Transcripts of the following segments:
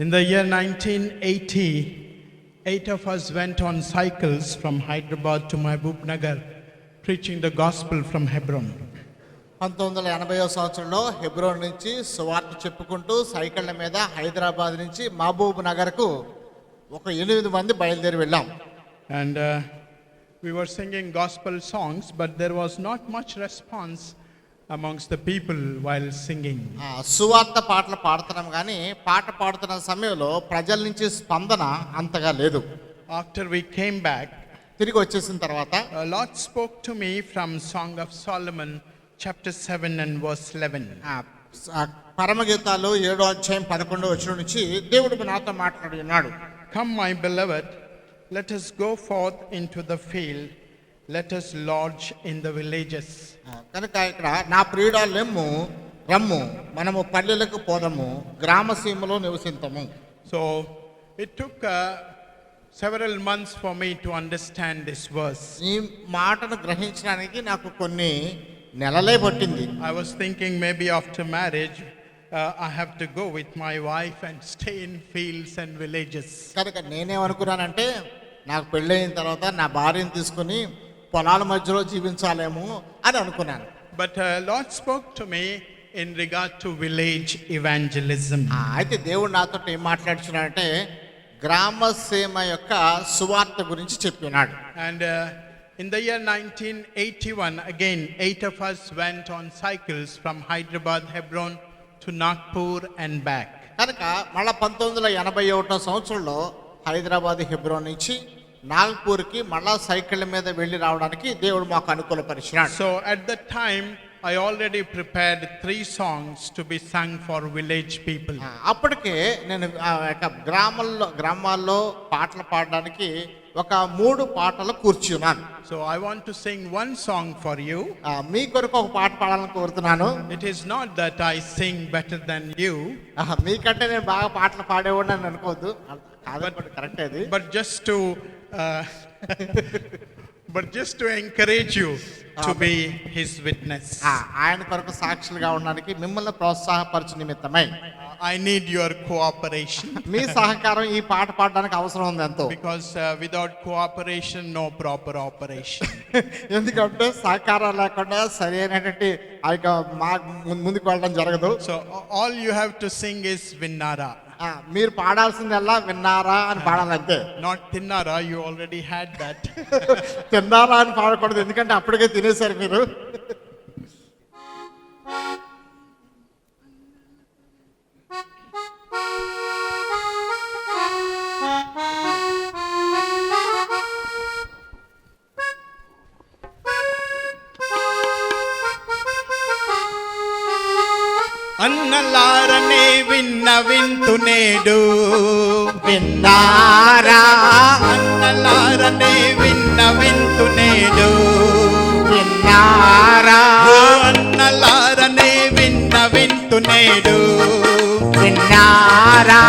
In the year 1980, 8 of us went on cycles from Hyderabad to Mahbubnagar, preaching the gospel from Hebron. 1980వ సంవత్సరంలో హెబ్రోన్ నుంచి సువార్త చెప్పుకుంటూ సైకిళ్ళ మీద హైదరాబాద్ నుంచి మహబూబ్ నగర్కు ఒక 8 మంది బయలుదేరి వెళ్ళాం. And we were singing gospel songs, but there was not much response amongst the people while singing. సువార్త పాటలు పాడుతున్నాం కానీ పాట పాడుతున్న సమయంలో ప్రజల నుంచి స్పందన అంతగా లేదు. After we came back, తిరిగి వచ్చేసిన తర్వాత Lord spoke to me from Song of Solomon, chapter 7 and verse 11. పరమగీతాలు 7వ అధ్యాయం 11వ వచనం నుంచి దేవుడు నాతో మాట్లాడి ఉన్నాడు. Come, my beloved, let us go forth into the field, let us lodge in the villages. కనుక ఇక్కడ నా ప్రియురాలు రమ్ము మనము పల్లెలకు పోదము గ్రామ సీమలో నివసింతము. So it took several months for me to understand this verse. ఈ మాటను గ్రహించడానికి నాకు కొన్ని నెలలే పట్టింది. I was thinking maybe after marriage I have to go with my wife and stay in fields and villages. కనుక నేనేమనుకున్నానంటే నాకు పెళ్ళైన తర్వాత నా భార్యను తీసుకుని పొలాల మధ్యలో జీవించాలేమో అని అనుకున్నాను. But Lord spoke to me in regard to village evangelism. అయితే దేవుడు నాతో ఏం మాట్లాడుచున్నాడంటే గ్రామ సీమ యొక్క సువార్త గురించి చెప్పినాడు. And in the year 1981, again 8 of us went on cycles from Hyderabad, Hebron to Nagpur and back. కనుక మళ్ళా 1981వ సంవత్సరంలో హైదరాబాద్ హెబ్రోన్ నుంచి నాగ్పూర్కి మళ్ళా సైకిళ్ళ మీద వెళ్ళి రావడానికి దేవుడు మాకు అనుకూలపరిచినాడు. So at that time I already prepared 3 songs to be sung for village people. అప్పటికే నేను గ్రామాల్లో పాటలు పాడడానికి ఒక 3 పాటలు కూర్చున్నాను. So I want to sing one song for you. మీ కొరకు ఒక పాట పాడాలని కోరుతున్నాను. It is not that I sing better than you. మీకంటే నేను బాగా పాటలు పాడేవాడిని అని అనుకోవద్దు, కరెక్ట్ అది. But just to encourage you to be his witness. ఆయన కొరకు సాక్షులుగా ఉండడానికి మిమ్మల్ని ప్రోత్సాహపరచు నిమిత్తమై I need your cooperation. మీ సహకారం ఈ పాట పాడడానికి అవసరం ఉంది ఎంతో. Because without cooperation no proper operation. ఎందుకంటే సహకారం లేకుండా సరైనటువంటి ముందుకు వెళ్ళడం జరగదు. So all you have to sing is Vinnara. మీరు పాడాల్సిందల్లా విన్నారా అని పాడాలంతే. Not తిన్నారా, you already had that. తిన్నారా అని పాడకూడదు, ఎందుకంటే అప్పటికే తినేశారు మీరు. అన్నలారనే వింతు నేడు విన్నారా, అన్నలారనే వింతు నేడు విన్నారా, అన్నలారనే వింతు నేడు విన్నారా.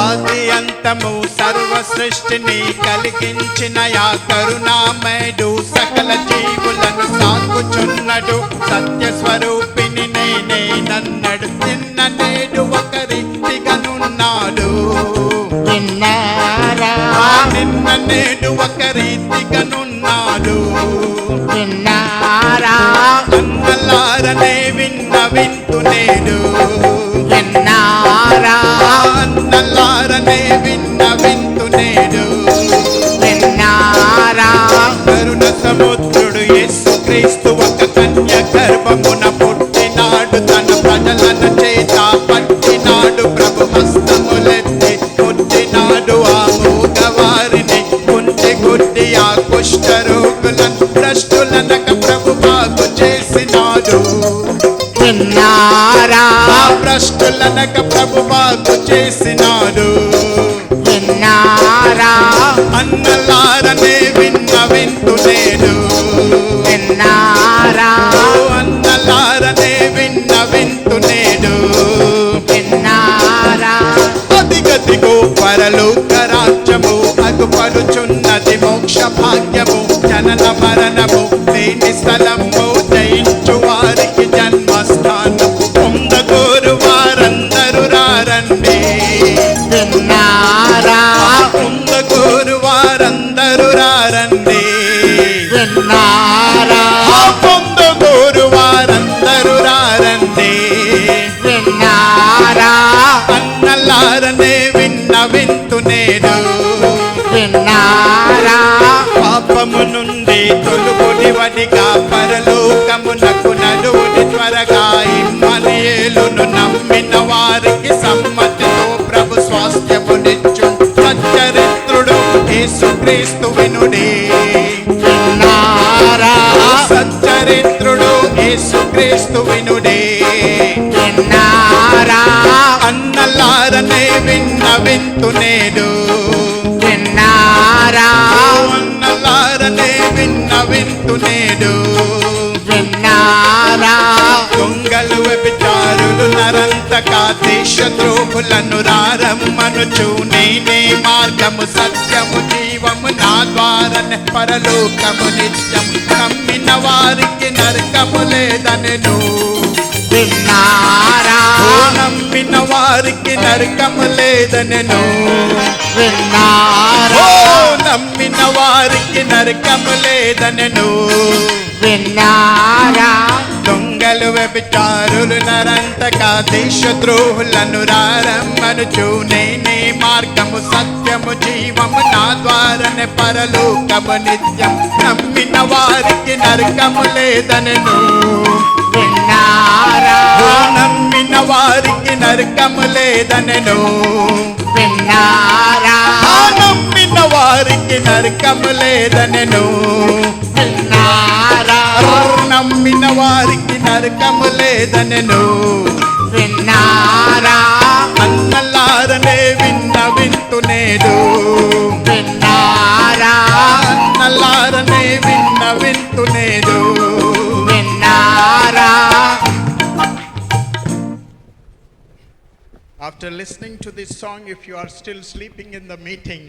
ఆది అంతము సర్వ సృష్టిని కలిగించిన యా కరుణామయుడు సకల జీవులను సాకుచున్నడు సత్య స్వరూపిణి నేనే నన్నడు నిన్న నేడు ఒకరీతిగానున్నాడు. విన్నారా, నిన్న నేడు ఒకరీతిగానున్నాడు. విన్నారా, అన్నలారనే వింతు నేడు విన్నారా, అన్నలారనే వింతు నేడు విన్నారా. కరుణ సముద్రుడు యేసుక్రీస్తు ఒక కన్య గర్భమున పుట్టినాడు, తన ప్రజలను చేత పట్టినాడు, ప్రభు హస్తములెత్తి పుట్టినాడు. ఆ మూగవారిని కుంటి గుడ్డి ఆ కుష్ఠరోగులను భ్రష్టులనక ప్రభు బాగు చేసినాడు. విన్నారా, భ్రష్టులనక ప్రభు బాగు చేసినాడు. విన్నారా, అన్నలారనే వింతు నేడు విన్నారా, అన్నలారనే వింతు నేడు విన్నారా. అదిగదిగో పరలోక రాజ్యము అగుపడుచున్నది మోక్ష భాగ్యము, జనన మరణము లేని స్థలము, జయించు వారికి జన్మస్థానం, పొందగోరు వారందరూ రారండి. నిలువడిగా పరలోకమునకు నడువుడి త్వరగా ఇమ్మనియేలును నమ్మిన వారికి సమ్మతితో ప్రభు స్వాస్థ్యమునిచ్చు సచ్చరిత్రుడు యేసుక్రీస్తు వినుడే విన్నారా సచ్చరిత్రుడు యేసుక్రీస్తు వినుడే విన్నారా అన్నలారనే వింతు నేడు విన్నారా అన్నలారనే వింతు నేడు విన్నారా దొంగలు వ్యభిచారులు నరంతకా దేశద్రోహులను రారమ్మనుచు నేనే మార్గము సత్యము జీవము నా ద్వారనే పరలోకము నిత్యం నమ్మిన వారికి నరకము లేదనెను విన్నారా నమ్మిన వారికి నరకము లేదనెను విన్నారా నమ్మిన వారికి నరకము లేదనెను విన్నారా దొంగలు వ్యభిచారులు నరంతకా దేశద్రోహులను రారమ్మనుచు నేనే మార్గము సత్యము జీవము నా ద్వారనే పరలోకము నిత్యం నమ్మిన వారికి నరకము లేదనెను విన్నారా నమ్మిన వారికి నరకము లేదనెను విన్నారా నమ్మిన వారికి నరకము లేదనెను విన్నారా నమ్మిన వారికి నరకము లేదనెను విన్నారా అన్నలారనే వింతు నేడు విన్నారా అన్నలారనే వింతు నేడు విన్నారా After listening to this song, if you are still sleeping in the meeting,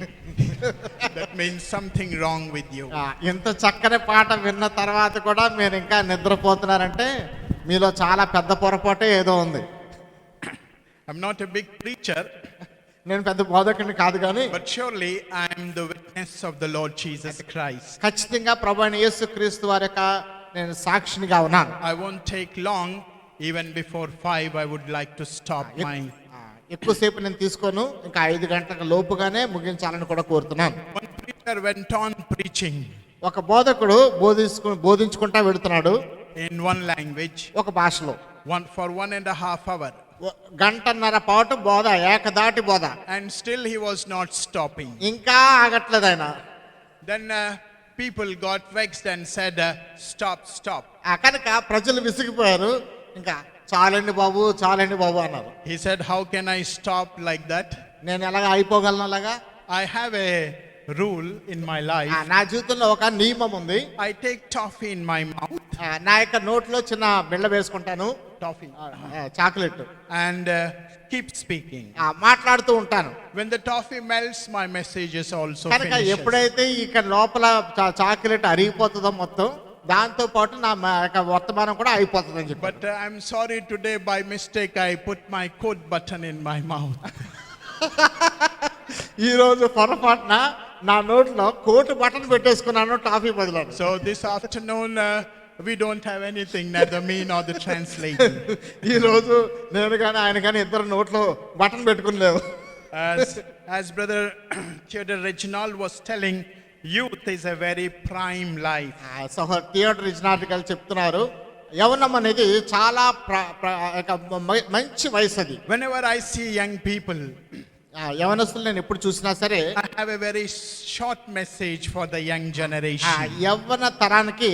that means something wrong with you. ఇంత చక్కని పాట విన్న తర్వాత కూడా మీరు ఇంకా నిద్రపోతున్నారంటే మీలో చాలా పెద్ద పొరపాటే ఏదో ఉంది. I'm not a big preacher, నేను పెద్ద బోధకుడిని కాదు కానీ but surely I am the witness of the Lord Jesus Christ. ఖచ్చితంగా ప్రభువైన యేసుక్రీస్తు వారి యొక్క నేను సాక్షినిగా ఉన్నాను. I won't take long. Even before 5, I would like to stop my... ఎక్కువసేపు నేను తీసుకోను, ఇంకా 5 గంటల లోపుగానే ముగించాలని కూడా కోరుతున్నాను. One preacher went on preaching ఒక బోధకుడు బోధించుకుంటా వెళుతున్నాడు in one language ఒక భాషలో for 1.5 hours. గంటన్నర పాటు బోధ, ఏకదాటి బోధ, And still he was not stopping. ఇంకా ఆగట్లేదు ఆయన. Then people got vexed and said, stop. కనుక ప్రజలు విసిగిపోయారు, ఇంకా చాలండి బాబు అన్నారు. He said, how can I stop like that? నేను ఎలాగ అయిపోగలను అలాగా? I have a rule in my life. నా జీవితంలో ఒక నియమం ఉంది. I take toffee in my mouth. నా యొక్క నోట్లో చిన్న బిళ్ళ వేసుకుంటాను, Toffee. Chocolate, And keep speaking. మాట్లాడుతూ ఉంటాను. When the toffee melts, my message is also కనుక finishes. ఎప్పుడైతే ఇక లోపల చాక్లెట్ అరిగిపోతుందో మొత్తం, దాంతో పాటు నా యొక్క వర్తమానం కూడా అయిపోతుందని చెప్పి. But I'm sorry, today by mistake I put my coat button in my mouth. ఈ రోజు పొరపాటున నా నోట్లో కోటు బటన్ పెట్టేసుకున్నాను టాఫీ బదులు. So this afternoon we don't have anything, neither me nor the translator. ఈ రోజు నేను కానీ ఆయన కానీ ఇద్దరు నోట్లో బటన్ పెట్టుకుని లేవు. As brother Theodore Reginald was telling, youth is a very prime life. Theater రిజినార్టికల్ చెప్తున్నారు, యవ్వనం అనేది చాలా మంచి వయసు అది. Whenever I see young people, యవనస్తులు నేను ఎప్పుడు చూసినా సరే I have a very short message for the young generation. యవ్వన తరానికి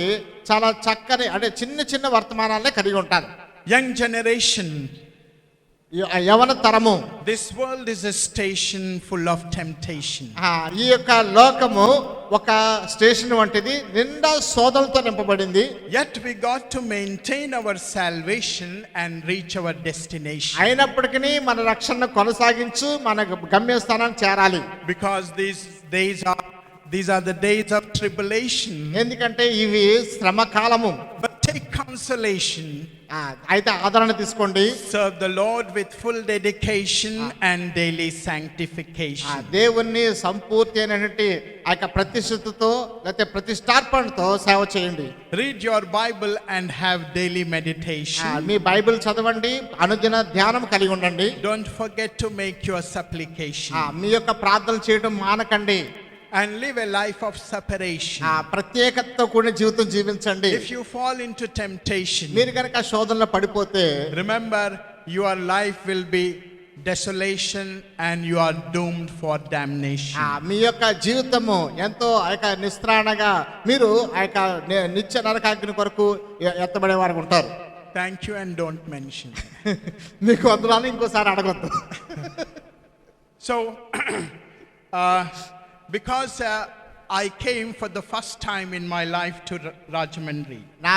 చాలా చక్కని అంటే చిన్న వర్తమానాలనే కలిగి ఉంటాను. Young generation, యవన తరము, this world is a station full of temptation. ఈ యొక్క లోకము ఒక స్టేషన్ వంటిది, నిండా శోధనలతో నింపబడింది. Yet we got to maintain our salvation and reach our destination. అయినప్పటికీ మన రక్షణను కొనసాగించు, మన గమ్యస్థానానికి చేరాలి. Because these are the days of tribulation. ఎందుకంటే ఇవి శ్రమ కాలము. But take consolation. అయితే ఆదరణ తీసుకోండి. Serve the Lord with full dedication and daily sanctification. దేవుణ్ణి సంపూర్తి అయినటువంటి ఆ యొక్క ప్రతిష్ఠతో లేకపోతే ప్రతిష్టార్పణతో సేవ చేయండి. Read your Bible and have daily meditation. Me Bible చదవండి, అనుదిన ధ్యానం కలిగి ఉండండి. Don't forget to make your supplication. మీ యొక్క ప్రార్థన చేయడం మానకండి. and live a life of separation. ప్రత్యేకతతో కూడిన జీవితం జీవించండి. If you fall into temptation, మీరు కనుక శోధనలో పడిపోతే remember your life will be desolation and you are doomed for damnation. మీ యొక్క జీవితము ఎంతో ఆ యొక్క నిస్త్రాణగా మీరు ఆ యొక్క నిత్య నరకాగ్ని కొరకు ఎత్తబడే వారు ఉంటారు. Thank you and don't mention. మీకు అందులో ఇంకోసారి అడగొద్దు. So because I came for the first time in my life to Rajahmundry. నా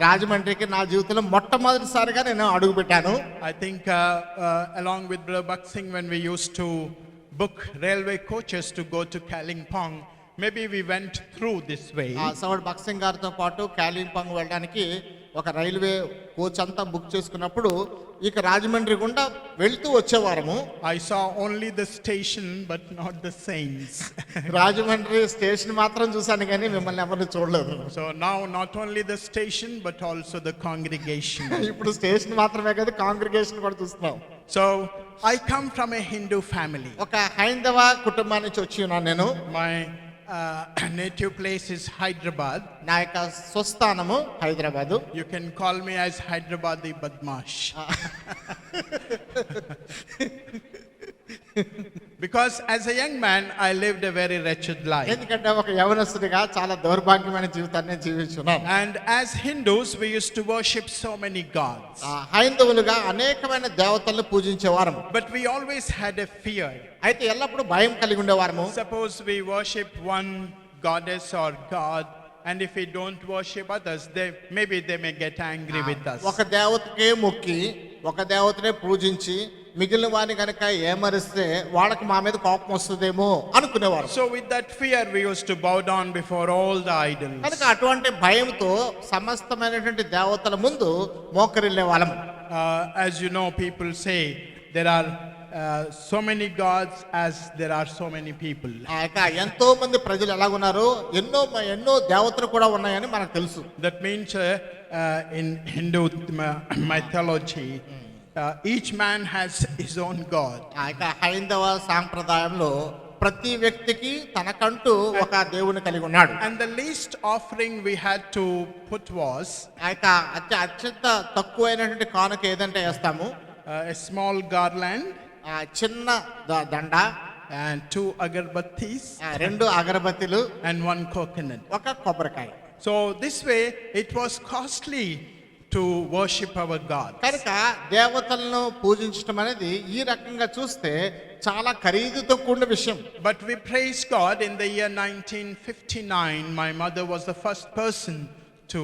రాజమండ్రికి నా జీవితంలో మొట్టమొదటిసారిగా నేను అడుగు పెట్టాను. I think along with Brother Bhakt Singh, when we used to book railway coaches to go to Kalimpong, maybe we went through this way. సౌడ్ Bakht Singh గారితో పాటు కాలింపాంగ్ వెళ్ళడానికి ఒక రైల్వే కోచ్ అంతా బుక్ చేసుకున్నప్పుడు ఇక రాజమండ్రి గుండా వెళ్తూ వచ్చేవారము. I saw only the station but not the saints. Rajahmundry station మాత్రం చూశాను కానీ మిమ్మల్ని ఎవరిని చూడలేదు. So now not only the station but also the congregation. ఇప్పుడు స్టేషన్ మాత్రమే కాదు కాంగ్రిగేషన్ కూడా చూస్తున్నాం. So I come from a Hindu family. ఒక హైందవ కుటుంబాన్ని నుంచి వచ్చి ఉన్నాను నేను. My native place is Hyderabad. నా యొక్క స్వస్థానము Hyderabad. You can call me as Hyderabadi Badmash. Because as a young man I lived a very wretched life. ఎందుకంటే ఒక యవనస్తుడిగా చాలా దౌర్భాగ్యమైన జీవితాన్ని జీవించున్నాను. And as Hindus we used to worship so many gods. హైందవులుగా అనేకమైన దేవతలను పూజించేవారము. But we always had a fear. అయితే ఎల్లప్పుడూ భయం కలిగి ఉండేవారము. Suppose we worship one goddess or god, and if we don't worship others, maybe they may get angry with us. ఒక దేవతకే మొక్కి ఒక దేవతనే పూజించి మిగిలిన వారిని కనుక ఏమరిస్తే వాళ్ళకి మా మీద కోపం వస్తుందేమో అనుకునేవారు. So with that fear we used to bow down before all the idols. కనుక అటువంటి భయంతో సమస్తమైనటువంటి దేవతల ముందు మోకరిల్లే వాళ్ళము. As you know, people say there are so many gods as there are so many people. ఎంతో మంది ప్రజలు ఎలాగున్నారు, ఎన్నో దేవతలు కూడా ఉన్నాయని మనకు తెలుసు. That means in Hindu mythology each man has his own god. హైందవ సాంప్రదాయంలో ప్రతి వ్యక్తికి తనకంటూ ఒక దేవుని కలిగి ఉన్నాడు. And the least offering we had to put was అత్యంత తక్కువైనటువంటి కానుక ఏదంటే వేస్తాము, a small garland, చిన్న దండ, and 2 agarbattis, 2 అగరబత్తిలు, and 1 coconut. ఒక కొబ్బరికాయ. So this way it was costly to worship our gods. కనుక దేవతలను పూజించడం అనేది ఈ రకంగా చూస్తే చాలా ఖరీదుతో కూడిన విషయం. But we praise God, in the year 1959 my mother was the first person to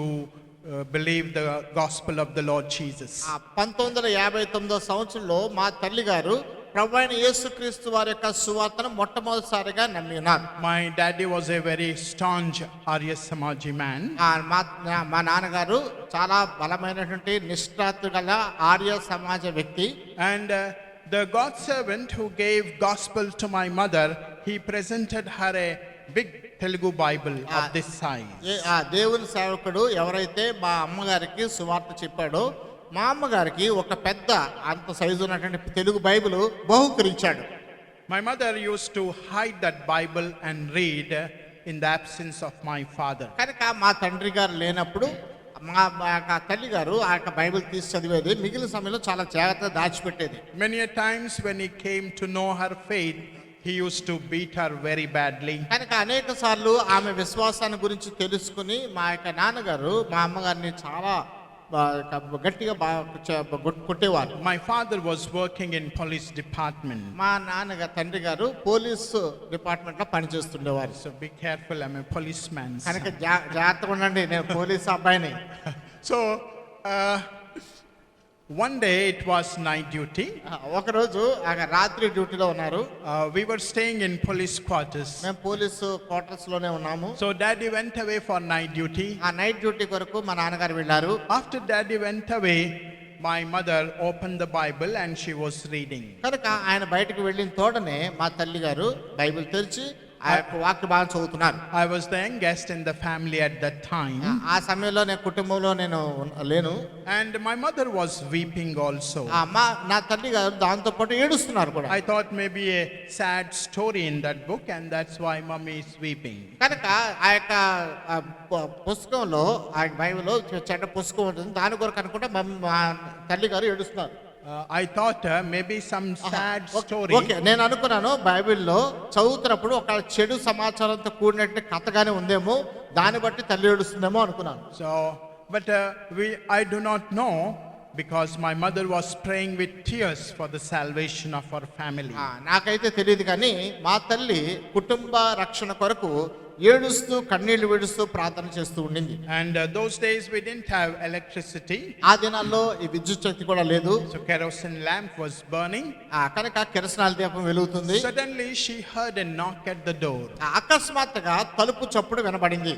believe the gospel of the Lord Jesus. 1959వ సంవత్సరంలో మా తల్లి గారు ప్రభువైన యేసుక్రీస్తు వారి యొక్క సువార్తను మొట్టమొదటిసారిగా నమ్మి ఉన్నారు. My daddy was a very staunch Arya Samaji man. మా నాన్నగారు చాలా బలమైనటువంటి నిష్ఠాతు గల ఆర్య సమాజ వ్యక్తి. And the God servant who gave gospel to my mother, he presented her a big Telugu Bible of this size. దేవుని సేవకుడు ఎవరైతే మా అమ్మగారికి సువార్త చెప్పాడో మా అమ్మగారికి ఒక పెద్ద అంత సైజు ఉన్నటువంటి తెలుగు బైబిల్ బహుకరించాడు. My mother used to hide that Bible and read in the absence of my father. కనుక మా తండ్రి గారు లేనప్పుడు మా తల్లి గారు ఆ యొక్క బైబిల్ తీసి చదివేది, మిగిలిన సమయంలో చాలా జాగ్రత్తగా దాచిపెట్టేది. Many a times when he came to know her faith, he used to beat her very badly. కనుక అనేక సార్లు ఆమె విశ్వాసాన్ని గురించి తెలుసుకుని మా యొక్క నాన్నగారు మా అమ్మగారిని చాలా గట్టిగా కొట్టేవారు. My father was working in police department. మా తండ్రి గారు పోలీసు డిపార్ట్మెంట్ లో పనిచేస్తుండేవారు. So be careful, I'm a policeman. కనుక జాగ్రత్తగా ఉండండి, నేను పోలీసు అబ్బాయిని. So one day it was night duty. ఒక రోజు రాత్రి డ్యూటీలో ఉన్నారు. We were staying in police quarters. మేము పోలీసు క్వార్టర్స్ లోనే ఉన్నాము. So daddy went away for night duty. ఆ నైట్ డ్యూటీ కొరకు మా నాన్నగారు వెళ్ళారు. After daddy went away, my mother opened the Bible and she was reading. కనుక ఆయన బయటకు వెళ్ళిన తోడనే మా తల్లి గారు బైబిల్ తెరిచి ఆ యొక్క వాక్య భాగం చదువుతున్నారు. I was the youngest in the family at that time, ఆ సమయంలో నేను కుటుంబంలో లేను. and my mother was weeping also. నా తల్లి గారు దాంతో పాటు ఏడుస్తున్నారు కూడా. I thought maybe a sad story in that book, and that's why mommy is weeping. కనుక ఆ యొక్క పుస్తకంలో ఆ బైబిల్లో చెడ్డ పుస్తకం ఉంటుంది, దాని కొరకు అనుకుంటే మా తల్లి గారు ఏడుస్తున్నారు. I thought maybe some sad story. Okay, నేను అనుకున్నాను బైబిల్లో చదువుతున్నప్పుడు ఒక చెడు సమాచారంతో కూడినట్టు కథగానే ఉందేమో, దాన్ని బట్టి తల్లి ఏడుస్తుందేమో అనుకున్నాను. So, but I do not know, because my mother was praying with tears for the salvation of our family. నాకైతే తెలియదు, కానీ మా తల్లి కుటుంబ రక్షణ కొరకు ఏడుస్తూ కన్నీళ్లు విడుస్తూ ప్రార్థన చేస్తూ ఉండింది. And those days we didn't have electricity. ఆ దినాల్లో ఈ విద్యుత్ శక్తి కూడా లేదు. So kerosene lamp was burning. కనుక కిరసనాల దీపం వెలుగుతుంది. Suddenly she heard a knock at the door. అకస్మాత్తుగా తలుపు చప్పుడు వినబడింది.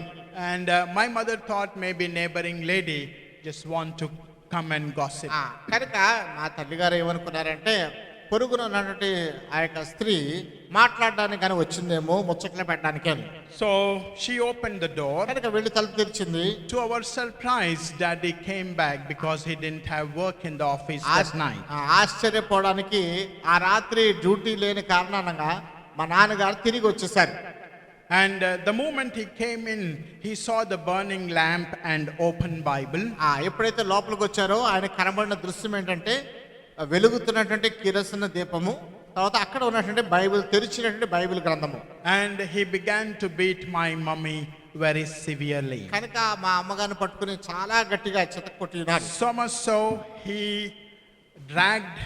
And my mother thought maybe neighboring lady just want to come and gossip. కనుక మా తల్లిగారు ఏమనుకున్నారంటే, పొరుగున ఉన్నటువంటి ఆ యొక్క స్త్రీ మాట్లాడడానికి కానీ వచ్చిందేమో, ముచ్చట్లు పెట్టడానికి అని. So she opened the door. కనుక వెళ్ళి తలుపు తెరిచింది. To our surprise, daddy came back because he didn't have work in the office that night. ఆశ్చర్యపోవడానికి ఆ రాత్రి డ్యూటీ లేని కారణంగా మా నాన్నగారు తిరిగి వచ్చేసారు. And the moment he came in, he saw the burning lamp and open Bible. ఎప్పుడైతే లోపలికి వచ్చారో ఆయన కనబడిన దృశ్యం ఏంటంటే, వెలుగుతున్నటువంటి కిరసన దీపము, తర్వాత అక్కడ ఉన్నటువంటి బైబిల్, తెరిచినటువంటి బైబిల్ గ్రంథము. And he began to beat my mummy very severely. కనుక మా అమ్మగారిని పట్టుకుని చాలా గట్టిగా చితక్కొట్టినారు. So much so, he dragged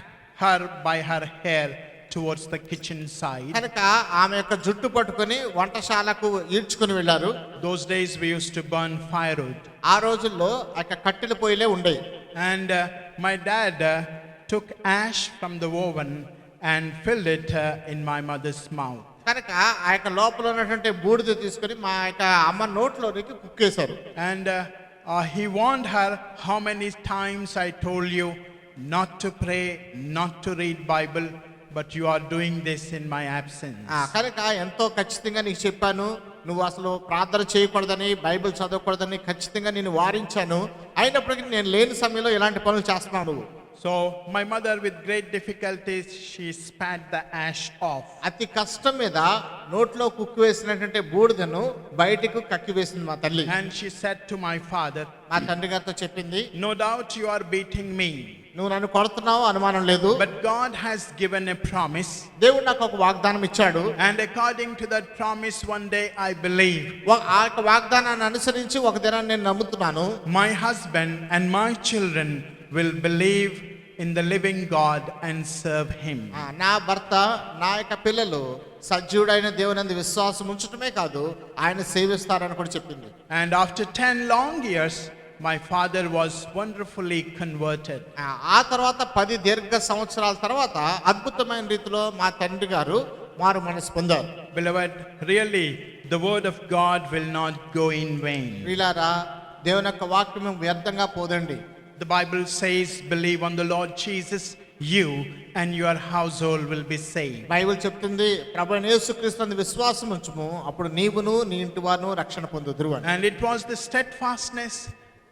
her by her hair towards the kitchen side. కనుక ఆమె యొక్క జుట్టు పట్టుకొని వంటశాలకు ఈడ్చుకుని వెళ్ళారు. Those days we used to burn firewood. ఆ రోజుల్లో ఆ యొక్క కట్టెల పొయ్యిలే ఉండేవి. And my dad took ash from the oven and filled it in my mother's mouth. కనుక ఆ యొక్క లోపల ఉన్నటువంటి బూడిద తీసుకొని మా యొక్క అమ్మ నోట్లోనికి కుక్కేశారు. And he warned her, how many times I told you not to pray, not to read Bible, but you are doing this in my absence. కనుక ఎంతో ఖచ్చితంగా నీకు చెప్పాను, నువ్వు అసలు ప్రార్థన చేయకూడదని, బైబిల్ చదవకూడదని ఖచ్చితంగా నేను వారించాను, అయినప్పటికీ నేను లేని సమయంలో ఇలాంటి పనులు చేస్తున్నాను. So my mother, with great difficulties, she spat the ash off. అతి కష్టం మీద నోట్లో కుక్కి వేసినటువంటి బూడిదను బయటకు కక్కి వేసింది మా తల్లి. And she said to my father, మా తండ్రి గారితో చెప్పింది, no doubt you are beating me, నువ్వు నన్ను కొడుతున్నావు, అనుమానం లేదు, but God has given a promise. దేవుడు నాకు ఒక వాగ్దానం ఇచ్చాడు. And according to that promise, one day I believe. ఆ యొక్క వాగ్దానాన్ని అనుసరించి ఒక దినాన్ని నేను నమ్ముతున్నాను, my husband and my children will believe in the living God and serve him. నా భర్త, నా యొక్క పిల్లలు సజీవుడైన దేవునందు విశ్వాసం ఉంచటమే కాదు, ఆయన సేవిస్తారని కూడా చెప్పింది. And after 10 long years, my father was wonderfully converted. ఆ తర్వాత 10 దీర్ఘ సంవత్సరాల తర్వాత అద్భుతమైన రీతిలో మా తండ్రి గారు మారు మనసు పొందారు. Beloved, really the word of God will not go in vain. ప్రియులారా, దేవుని యొక్క వాక్యం వ్యర్థంగా పోదండి. The Bible says, believe on the Lord Jesus, you and your household will be saved. Bible చెప్తుంది, ప్రభువైన యేసుక్రీస్తునందు విశ్వాసం ఉంచుము, అప్పుడు నీవును నీ ఇంటి వారును రక్షణ పొందుదురు అని. And it was the steadfastness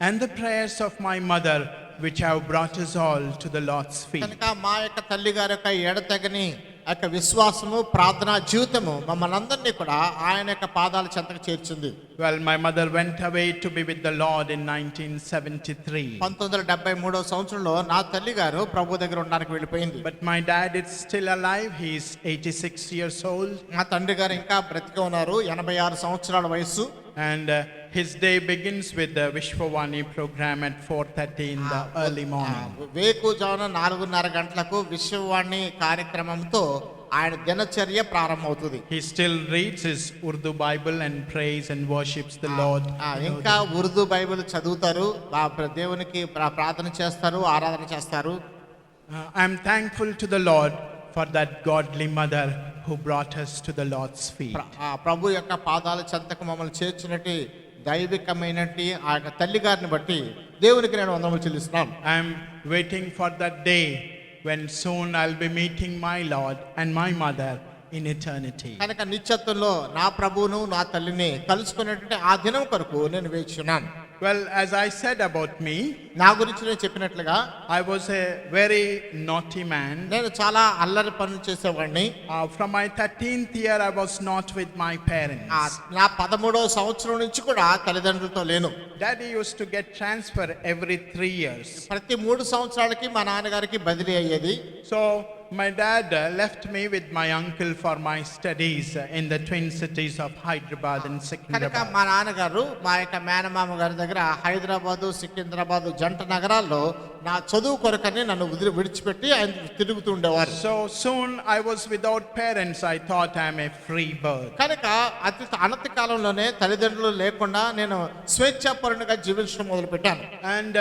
and the prayers of my mother which have brought us all to the Lord's feet. కనుక మా యొక్క తల్లి గారి యొక్క ఎడతెగని ఆ యొక్క విశ్వాసము, ప్రార్థనా జీవితము మమ్మల్ని అందరినీ కూడా ఆయన యొక్క పాదాల చెంతకు చేర్చింది. Well, my mother went away to be with the Lord in 1973. 1973వ సంవత్సరంలో నా తల్లి గారు ప్రభు దగ్గర ఉండడానికి వెళ్ళిపోయింది. But my dad is still alive. He is 86 years old. మా తండ్రి గారు ఇంకా బ్రతికే ఉన్నారు, 86 సంవత్సరాల వయసు. And his day begins with the Vishwavani program at 4:30 in the early morning. వేకువజామున 4:30 గంటలకు విశ్వవాణి కార్యక్రమంతో ఆయన దినచర్య ప్రారంభమవుతుంది. He still reads his Urdu Bible and prays and worships the Lord. ఇంకా ఉర్దూ బైబిల్ చదువుతారు, దేవునికి ప్రార్థన చేస్తారు, ఆరాధన చేస్తారు. I'm thankful to the Lord for that godly mother who brought us to the Lord's feet. ప్రభు యొక్క పాదాల చెంతకు మమ్మల్ని చేర్చినట్టు దైవికమైనట్టి ఆ యొక్క తల్లి గారిని బట్టి దేవునికి నేను వందనములు చెల్లిస్తున్నాను. I'm waiting for that day when soon I'll be meeting my Lord and my mother in eternity. కనుక నిత్యత్వంలో నా ప్రభువును నా తల్లిని కలుసుకునేటువంటి ఆ దినం కొరకు నేను వేచి ఉన్నాను. Well, as I said about me, నా గురించి నేను చెప్పినట్లుగా I was a very naughty man. నేను చాలా అల్లరి పనులు చేసేవాడిని. From my 13th year, I was not with my parents. నా 13వ సంవత్సరం నుంచి కూడా తల్లిదండ్రులతో లేను. Daddy used to get transfer every 3 years. ప్రతి 3 సంవత్సరాలకి మా నాన్నగారికి బదిలీ అయ్యేది. So my dad left me with my uncle for my studies in the twin cities of Hyderabad and కనుక Secunderabad. మా నాన్నగారు మా యొక్క మేనమామ గారి దగ్గర హైదరాబాదు సికింద్రాబాదు జంట నగరాల్లో నా చదువు కొరకని నన్ను విడిచిపెట్టి ఆయన తిరుగుతూ ఉండేవారు. So soon I was without parents. I thought I'm a free bird. కనుక అనతి కాలంలోనే తల్లిదండ్రులు లేకుండా నేను స్వేచ్ఛాపరునిగా జీవించడం మొదలు పెట్టాను. And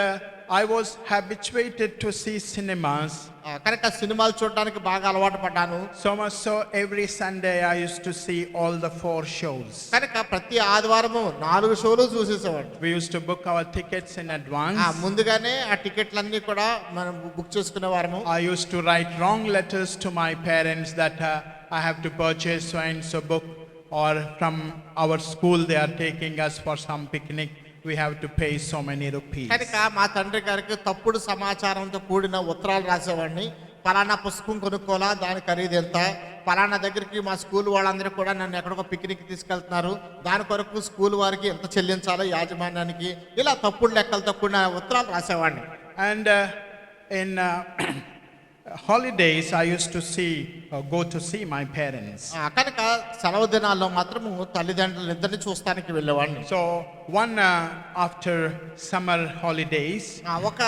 I was habituated to see cinemas. కనుక సినిమాలు చూడడానికి బాగా అలవాటు పడ్డాను. So much so every Sunday I used to see all the 4 shows. కనుక ప్రతి ఆదివారము 4 షోలు చూసేసేవాడు. We used to book our tickets in advance. ముందుగానే ఆ టికెట్లన్నీ కూడా మనం book చేసుకునేవారము. I used to write wrong letters to my parents that I have to purchase so and so book, or from our school they are taking us for some picnic, we have to pay so many rupees. కనుక మా తండ్రి గారికి తప్పుడు సమాచారంతో కూడిన ఉత్తరాలు రాసేవాడిని. పలానా పుస్తకం కొనుక్కోవాలా, దాని ఖరీదు ఎంత, పలానా దగ్గరికి మా స్కూల్ వాళ్ళందరూ కూడా నన్ను ఎక్కడికో పిక్నిక్ తీసుకెళ్తున్నారు, దాని కొరకు స్కూల్ వారికి ఎంత చెల్లించాలో యాజమాన్యానికి, ఇలా తప్పుడు లెక్కలతో కూడిన ఉత్తరాలు రాసేవాడిని. And in holidays I used to go to see my parents. కనుక సెలవు దినాల్లో మాత్రము తల్లిదండ్రులు ఇద్దరిని చూస్తానికి వెళ్ళేవాడిని. So one after summer holidays, ఒక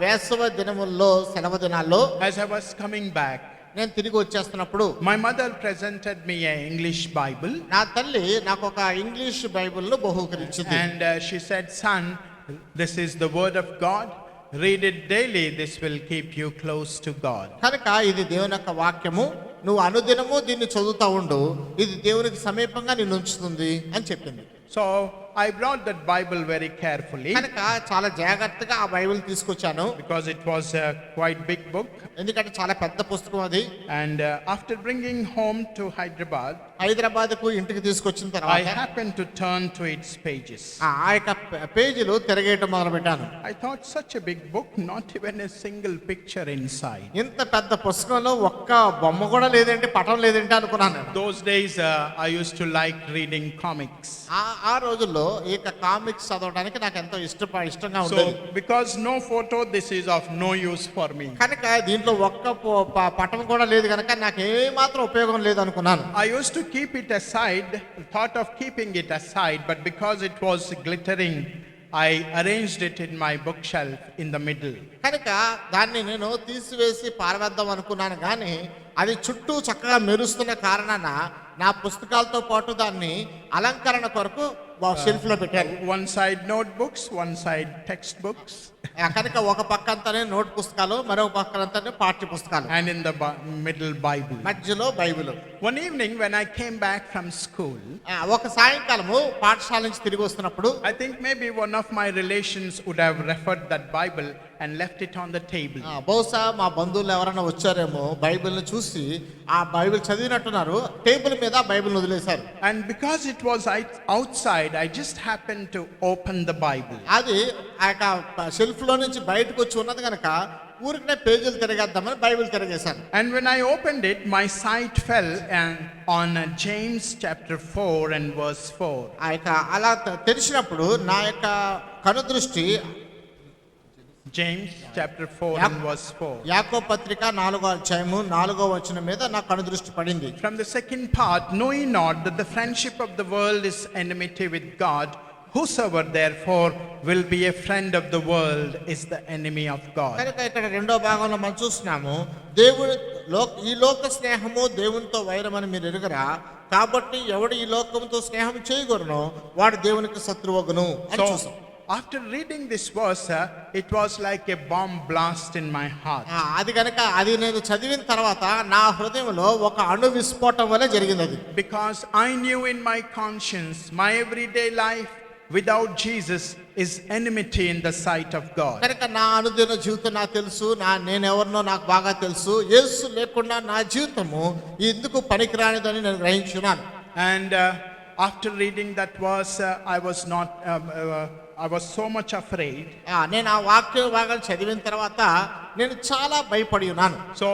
వేసవ దినముల్లో సెలవు దినాల్లో as I was coming back, నేను తిరిగి వచ్చేస్తున్నప్పుడు my mother presented me an English Bible. నా తల్లి నాకు ఒక ఇంగ్లీష్ బైబిల్ను బహూకరించింది. And she said, son, this is the word of God. Read it daily. This will keep you close to God. కనుక ఇది దేవుని యొక్క వాక్యము, నువ్వు అనుదినము దీన్ని చదువుతా ఉండు, ఇది దేవునికి సమీపంగా నిన్ను ఉంచుతుంది అని చెప్పింది. So I brought that Bible very carefully కనుక చాలా జాగ్రత్తగా ఆ బైబిల్ తీసుకొచ్చాను. because it was a quite big book. ఎందుకంటే చాలా పెద్ద పుస్తకం అది. And after bringing home to Hyderabad, హైదరాబాద్కు ఇంటికి తీసుకొచ్చిన I తర్వాత happened to turn to its pages. ఆ యొక్క పేజీలు తిరగేయటం మొదలు పెట్టాను. I thought, such a big book, not even a single picture inside. ఇంత పెద్ద పుస్తకంలో ఒక్క బొమ్మ కూడా లేదేంటి, పటం లేదేంటి అనుకున్నాను నేను. Those days I used to like reading comics. ఆ రోజుల్లో ఈ కామిక్స్ చదవడానికి నాకు ఎంతో ఇష్టంగా So ఉండేది. because no photo, this is of no use for me. కనుక దీంట్లో ఒక్క పటం కూడా లేదు కనుక నాకు ఏమాత్రం ఉపయోగం లేదు అనుకున్నాను. I used to keep it aside, thought of keeping it aside, but because it was glittering, I arranged it in my bookshelf in the middle. కనుక దాన్ని నేను తీసివేసి పారవేద్దాం అనుకున్నాను, కానీ అది చుట్టూ చక్కగా మెరుస్తున్న కారణాన నా పుస్తకాలతో పాటు దాన్ని అలంకరణ కొరకు షెల్ఫ్ లో పెట్టాను. One side notebooks, one side textbooks. కనుక ఒక పక్క అంతానే నోట్ పుస్తకాలు, మరొక పక్క అంతానే పాఠ్య పుస్తకాలు, And in the middle Bible. మధ్యలో Bible. One evening when I came back from school, ఒక సాయంకాలము పాఠశాల నుంచి తిరిగి వస్తున్నప్పుడు I think maybe one of my relations would have referred that Bible and left it on the table. బహుశా మా బంధువులు ఎవరైనా వచ్చారేమో, బైబిల్ ను చూసి ఆ బైబిల్ చదివినట్టున్నారు, టేబుల్ మీద బైబిల్ వదిలేశారు. And because it was outside, I just happened to open the Bible. అది ఆ యొక్క షెల్ఫ్ లో నుంచి బయటకు వచ్చి ఉన్నది కనుక ఊరికనే పేజీలు తిరగేద్దామని Bible తిరగేశాను. And when I opened it, my sight fell on James chapter 4 and verse 4. ఆ యొక్క అలా తెరిచినప్పుడు నా యొక్క కనుదృష్టి James chapter 4 and verse 4. యాకోబు పత్రిక 4వ అధ్యాయము 4వ వచనం మీద నా కనుదృష్టి పడింది. From the second part, know ye not that the friendship of the world is enmity with God? Whosoever therefore will be a friend of the world is the enemy of God. కనుక ఇక్కడ రెండో భాగంలో మనం చూస్తున్నాము, దేవుడు ఈ లోక స్నేహము దేవునితో వైరమని మీరు ఎరుగరా, కాబట్టి ఎవడు ఈ లోకంతో స్నేహం చేయగొరునో వాడు దేవునికి శత్రువగును అని చూసాం. After reading this verse, it was like a bomb blast in my heart. అది కనుక అది నేను చదివిన తర్వాత నా హృదయంలో ఒక అణు విస్ఫోటం వలె జరిగింది అది. Because I knew in my conscience, my everyday life, without Jesus is enmity in the sight of God. కనుక నా అనుదిన జీవితం నాకు తెలుసు, నేనెవరినో నాకు బాగా తెలుసు. యేసు లేకుండా నా జీవితము ఎందుకు పనికిరానిదని నేను గ్రహించున్నాను. And after reading that verse, I was so much afraid. నేను ఆ వాక్య భాగం చదివిన తర్వాత నేను చాలా భయపడి ఉన్నాను. So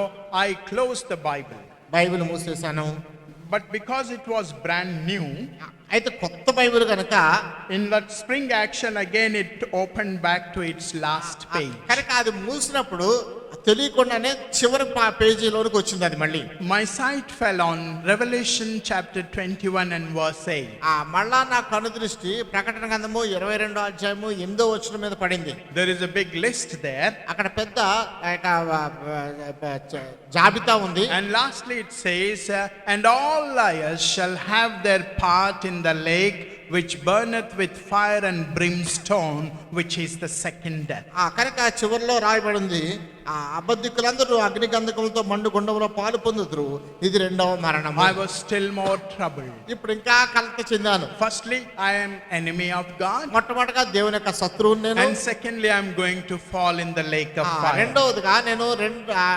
I closed the Bible. Bible మూసేశాను. But because it was brand new, అయితే కొత్త బైబిల్ కనుక in that spring action again it opened back to its last page. కనుక అది మూసినప్పుడు తెలియకుండానే చివరి పేజీలోనికి వచ్చింది అది మళ్ళీ. My sight fell on Revelation chapter 21 and verse 8. మళ్ళా నా కన్ను దృష్టి ప్రకటన గ్రంథము 22వ అధ్యాయము 8వ వచనం మీద పడింది. There is a big list there. అక్కడ పెద్ద జాబితా ఉంది. And lastly it says, and all liars shall have their part in the lake which burneth with fire and brimstone, which is the second death. కనుక చివరిలో రాయబడింది, అబద్ధికులందరూ అగ్ని గంధకములతో మండు గుండంలో పాలు పొందుదురు, ఇది రెండవ మరణం. I was still more troubled. ఇప్పుడు ఇంకా కలత చెందాను. Firstly, I am enemy of God. మొట్టమొదటిగా దేవుని యొక్క శత్రువుని నేను. And secondly, I am going to fall in the lake of fire. రెండవదిగా నేను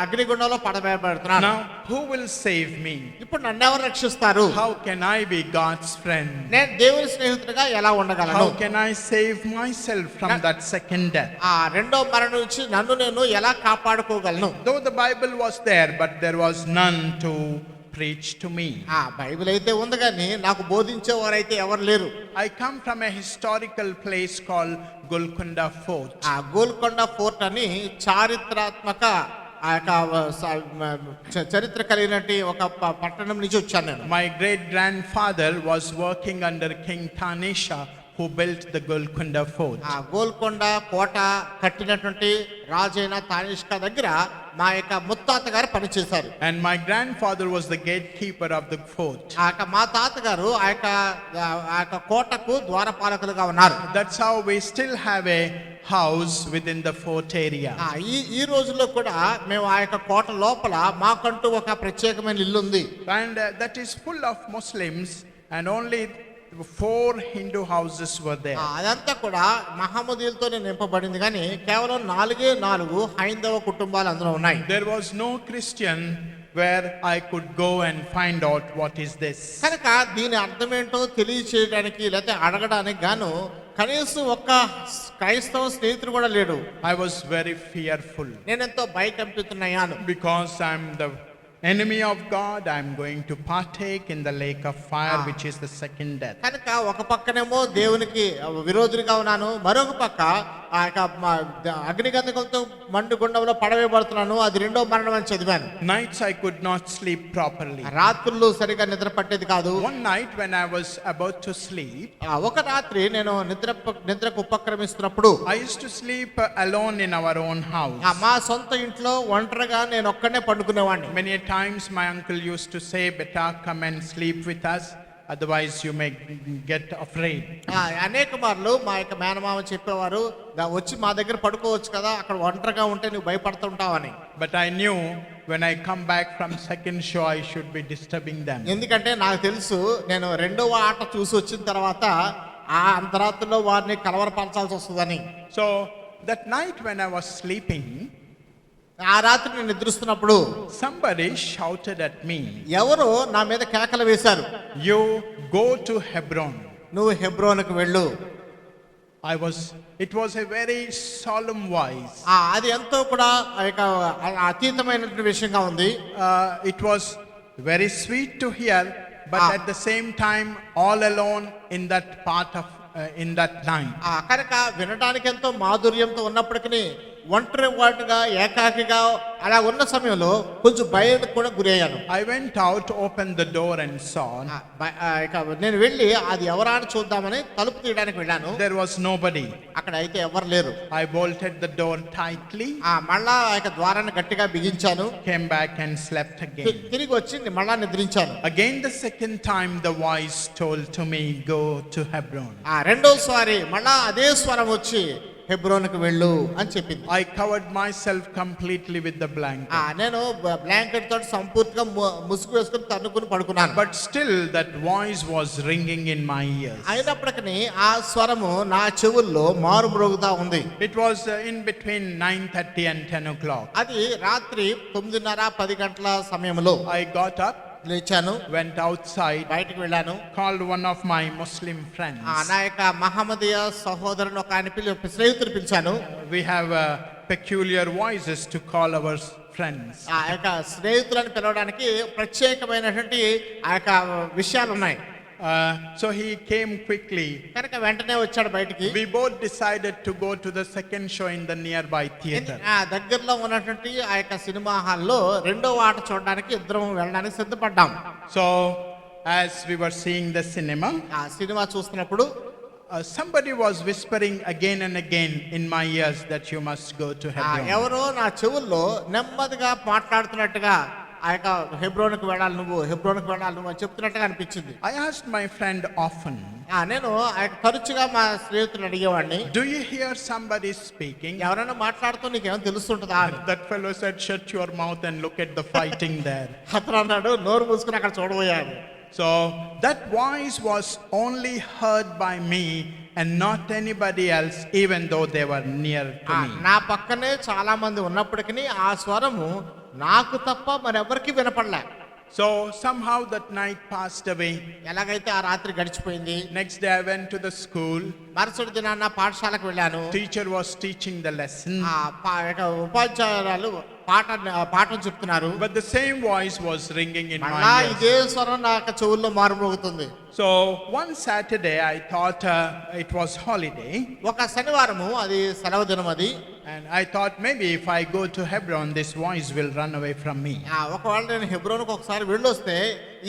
అగ్ని గుండంలో పడవేయబడుతున్నాను. Now, who will save me? ఇప్పుడు నన్ను ఎవరు రక్షిస్తారు? How can I be God's friend? నేను దేవుని స్నేహితుడిగా ఎలా ఉండగలను? How can I save myself from that second death? రెండో మరణం నుంచి నన్ను నేను ఎలా కాపాడుకోగలను? Though the Bible was there, but there was none to preach to me. Bible అయితే ఉంది కానీ నాకు బోధించేవారైతే ఎవరు లేరు. I come from a historical place called Golconda Fort. Golconda fort అని చారిత్రాత్మక చరిత్ర కలిగినటువంటి ఒక పట్టణం నుంచి వచ్చాను నేను. My great grandfather was working under King Tanisha, who built the Golconda Fort. Golconda కోట కట్టినటువంటి రాజైన తానిష్కా దగ్గర మా యొక్క ముత్తాత గారు పనిచేశారు. And my grandfather was the gatekeeper of the fort. మా తాతగారు ఆ యొక్క కోటకు ద్వారపాలకులుగా ఉన్నారు. That's how we still have a house within the fort area. ఈ రోజుల్లో కూడా మేము ఆ యొక్క కోట లోపల మాకంటూ ఒక ప్రత్యేకమైన ఇల్లు ఉంది. And that is full of Muslims, and only 4 Hindu houses were there. అదంతా కూడా మహమ్మదీయులతో నింపబడింది కానీ కేవలం 4 హైందవ కుటుంబాలు అందులో ఉన్నాయి. There was no Christian where I could go and find out what is this. కనుక దీని అర్థమేంటో తెలియచేయడానికి లేకపోతే అడగడానికి గాను కనీసం ఒక్క క్రైస్తవ స్నేహితుడు కూడా లేడు. I was very fearful. నేనెంతో భయకంపితున్నయ్యాను. Because I'm the enemy of God, I'm going to partake in the lake of fire, which is the second death. కనుక ఒక పక్కనేమో దేవునికి విరోధిగా ఉన్నాను, మరొక పక్క ఆ యొక్క అగ్నిగంధకంతో మండు గుండంలో పడవేయబడుతున్నాను, అది రెండో మరణం అని చదివాను. Nights I could not sleep properly. రాత్రులు సరిగా నిద్ర పట్టేది కాదు. One night when I was about to sleep, ఒక రాత్రి నేను నిద్రకు ఉపక్రమిస్తున్నప్పుడు, I used to sleep alone in our own house. మా సొంత ఇంట్లో ఒంటరిగా నేను ఒక్కనే పండుకునేవాడిని. Many times my uncle used to say, "Beta, come and sleep with us, otherwise you may get afraid." అనేక మార్లు మా యొక్క మేనమామ చెప్పేవారు, వచ్చి మా దగ్గర పడుకోవచ్చు కదా, అక్కడ ఒంటరిగా ఉంటే నువ్వు భయపడుతుంటావని. But I knew when I come back from second show I should be disturbing them. ఎందుకంటే నాకు తెలుసు నేను రెండవ ఆట చూసి వచ్చిన తర్వాత ఆ అంతరాత్రులో వారిని కలవరపరచాల్సి వస్తుందని. So that night when I was sleeping, ఆ రాత్రి నేను నిద్రిస్తున్నప్పుడు somebody shouted at me, ఎవరో నా మీద కేకలు వేశారు, "You go to Hebron." నువ్వు హెబ్రోనుకు వెళ్ళు. It was a very solemn voice. అది ఎంతో కూడా అతీతమైనటువంటి విషయంగా ఉంది. It was very sweet to hear, but at the same time all alone in that part of in that night. కనుక వినడానికి ఎంతో మాధుర్యంతో ఉన్నప్పటికీ ఒంటరి వాటిగా ఏకాకిగా అలా ఉన్న సమయంలో కొంచెం భయం కూడా గురయ్యాను. I went out, opened the door and saw. నేను వెళ్ళి అది ఎవరా అని చూద్దామని తలుపు తీయడానికి వెళ్ళాను. There was nobody. అక్కడ అయితే ఎవరు లేరు. I bolted the door tightly. మళ్ళా ఆ ద్వారాన్ని గట్టిగా బిగించాను. Came back and slept again. తిరిగి వచ్చి మళ్ళా నిద్రించాను. Again the second time the voice told to me, "Go to Hebron." రెండోసారి మళ్ళా అదే స్వరం వచ్చి హెబ్రోనుకు వెళ్ళు అని చెప్పింది. I covered myself completely with the blanket. నేను బ్లాంకెట్ తోటి సంపూర్తిగా ముసుగు వేసుకుని తన్నుకుని పడుకున్నాను. But still that voice was ringing in my ears. అయినప్పటికీ ఆ స్వరము నా చెవుల్లో మారుమ్రోగుతా ఉంది. It was in between 9:30 and 10 o'clock. అది రాత్రి 9:30 10 గంటల సమయంలో I got up, లేచాను, went outside, బయటికి వెళ్ళాను. called one of my Muslim friends. నా యొక్క మహమ్మదీయ సహోదరుని ఒక ఆయన స్నేహితుడు పిలిచాను. We have peculiar voices to call our friends. ఆ యొక్క స్నేహితులను పిలవడానికి ప్రత్యేకమైనటువంటి ఆ యొక్క విషయాలు ఉన్నాయి. So he came quickly. కనుక వెంటనే వచ్చాడు బయటికి. We both decided to go to the second show in the nearby theater. దగ్గరలో ఉన్నటువంటి ఆ యొక్క సినిమా హాల్లో రెండో ఆట చూడడానికి ఇద్దరం వెళ్ళడానికి సిద్ధపడ్డాం. So as we were seeing the cinema, ఆ సినిమా చూస్తున్నప్పుడు somebody was whispering again and again in my ears that you must go to Hebron. ఎవరో నా చెవుల్లో నెమ్మదిగా మాట్లాడుతున్నట్టుగా ఆ యొక్క హెబ్రోనుకు వెళ్ళాలి నువ్వు, హెబ్రోనుకు వెళ్ళాలి నువ్వు అని చెప్తున్నట్టుగా అనిపించింది. I asked my friend often, నేను ఆ యొక్క తరచుగా మా స్నేహితులు అడిగేవాడిని, do you hear somebody speaking? ఎవరైనా మాట్లాడుతూ నీకేమో తెలుస్తుంటుందా అని. That fellow said, shut your mouth and look at the fighting there. అతను అన్నాడు, నోరు మూసుకుని అక్కడ చూడబోయాడు. So that voice was only heard by me and not anybody else, even though they were near to me. నా పక్కనే చాలా మంది ఉన్నప్పటికీ ఆ స్వరము నాకు తప్ప మరెవరికి వినపడలే. So somehow that night passed away. ఎలాగైతే ఆ రాత్రి గడిచిపోయింది. Next day I went to the school. మరుసటి దినాన పాఠశాలకు వెళ్ళాను. Teacher was teaching the lesson. ఉపాధ్యాయురాలు పాఠం చెప్తున్నారు. But the same voice was ringing in my ears. ఇదే స్వరం నా చెవుల్లో మారుమోగుతుంది. So one Saturday I thought it was holiday. ఒక శనివారము అది సెలవు దినం అది. And I thought maybe if I go to Hebron this voice will run away from me. ఒకవేళ నేను హెబ్రోనుకు ఒకసారి వెళ్ళొస్తే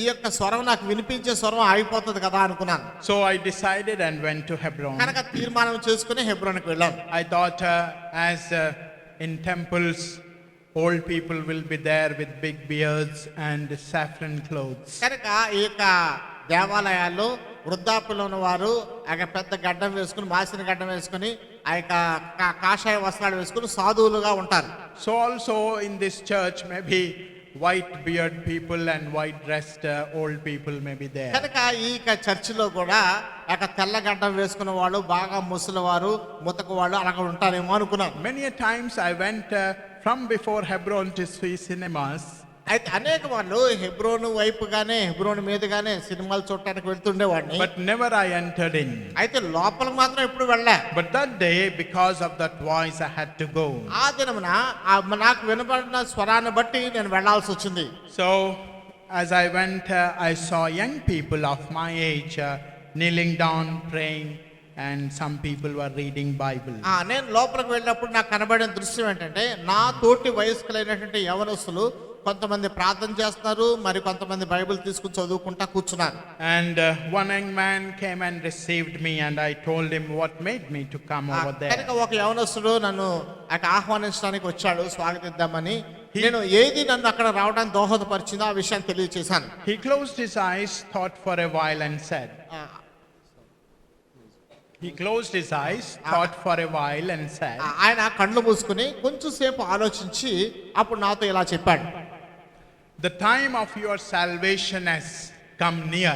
ఈ యొక్క స్వరం నాకు వినిపించే స్వరం ఆగిపోతుంది కదా అనుకున్నాను. So I decided and went to Hebron. కనుక తీర్మానం చేసుకుని హెబ్రోనుకు వెళ్ళాను. I thought as in temples old people will be there with big beards and saffron clothes. కనుక ఈ యొక్క దేవాలయాల్లో వృద్ధాప్యులు ఉన్న వారు ఆ యొక్క పెద్ద గడ్డం వేసుకుని, మాసిన గడ్డం వేసుకుని, ఆ యొక్క కాషాయ వస్త్రాలు వేసుకుని సాధువులుగా ఉంటారు. So also in this church maybe white beard people and white dressed old people may be there. కనుక ఈ చర్చిలో కూడా ఆ తెల్ల గడ్డం వేసుకున్న వాళ్ళు, బాగా ముసలివారు, ముతక వాళ్ళు అలాగ ఉంటారేమో అనుకున్నాను. Many a times I went from before Hebron to see cinemas. అయితే అనేక వాళ్ళు హెబ్రోను వైపుగానే, హెబ్రోను మీదుగానే సినిమాలు చూడటానికి వెళ్తుండేవాడిని. But never I entered in. అయితే లోపలికి మాత్రం ఎప్పుడు వెళ్ళా. But that day because of that voice I had to go. ఆ దినమున నాకు వినబడిన స్వరాన్ని బట్టి నేను వెళ్ళాల్సి వచ్చింది. So as I went I saw young people of my age kneeling down praying and some people were reading Bible. నేను లోపలికి వెళ్ళినప్పుడు నాకు కనబడిన దృశ్యం ఏంటంటే, నా తోటి వయస్కులైనటువంటి యవనస్తులు కొంతమంది ప్రార్థన చేస్తున్నారు, మరి కొంతమంది బైబిల్ తీసుకుని చదువుకుంటా కూర్చున్నారు. And one young man came and received me and I told him what made me to come over there. కనుక ఒక యవనస్తుడు నన్ను ఆహ్వానించడానికి వచ్చాడు స్వాగతిద్దామని. నేను ఏది నన్ను అక్కడ రావడానికి దోహదపరిచిందో ఆ విషయాన్ని తెలియజేశాను. He closed his eyes, thought for a while and said, He closed his eyes, thought for a while and said, ఆయన కళ్ళు మూసుకుని కొంచెం సేపు ఆలోచించి అప్పుడు నాతో ఇలా చెప్పాడు, The time of your salvation has come near.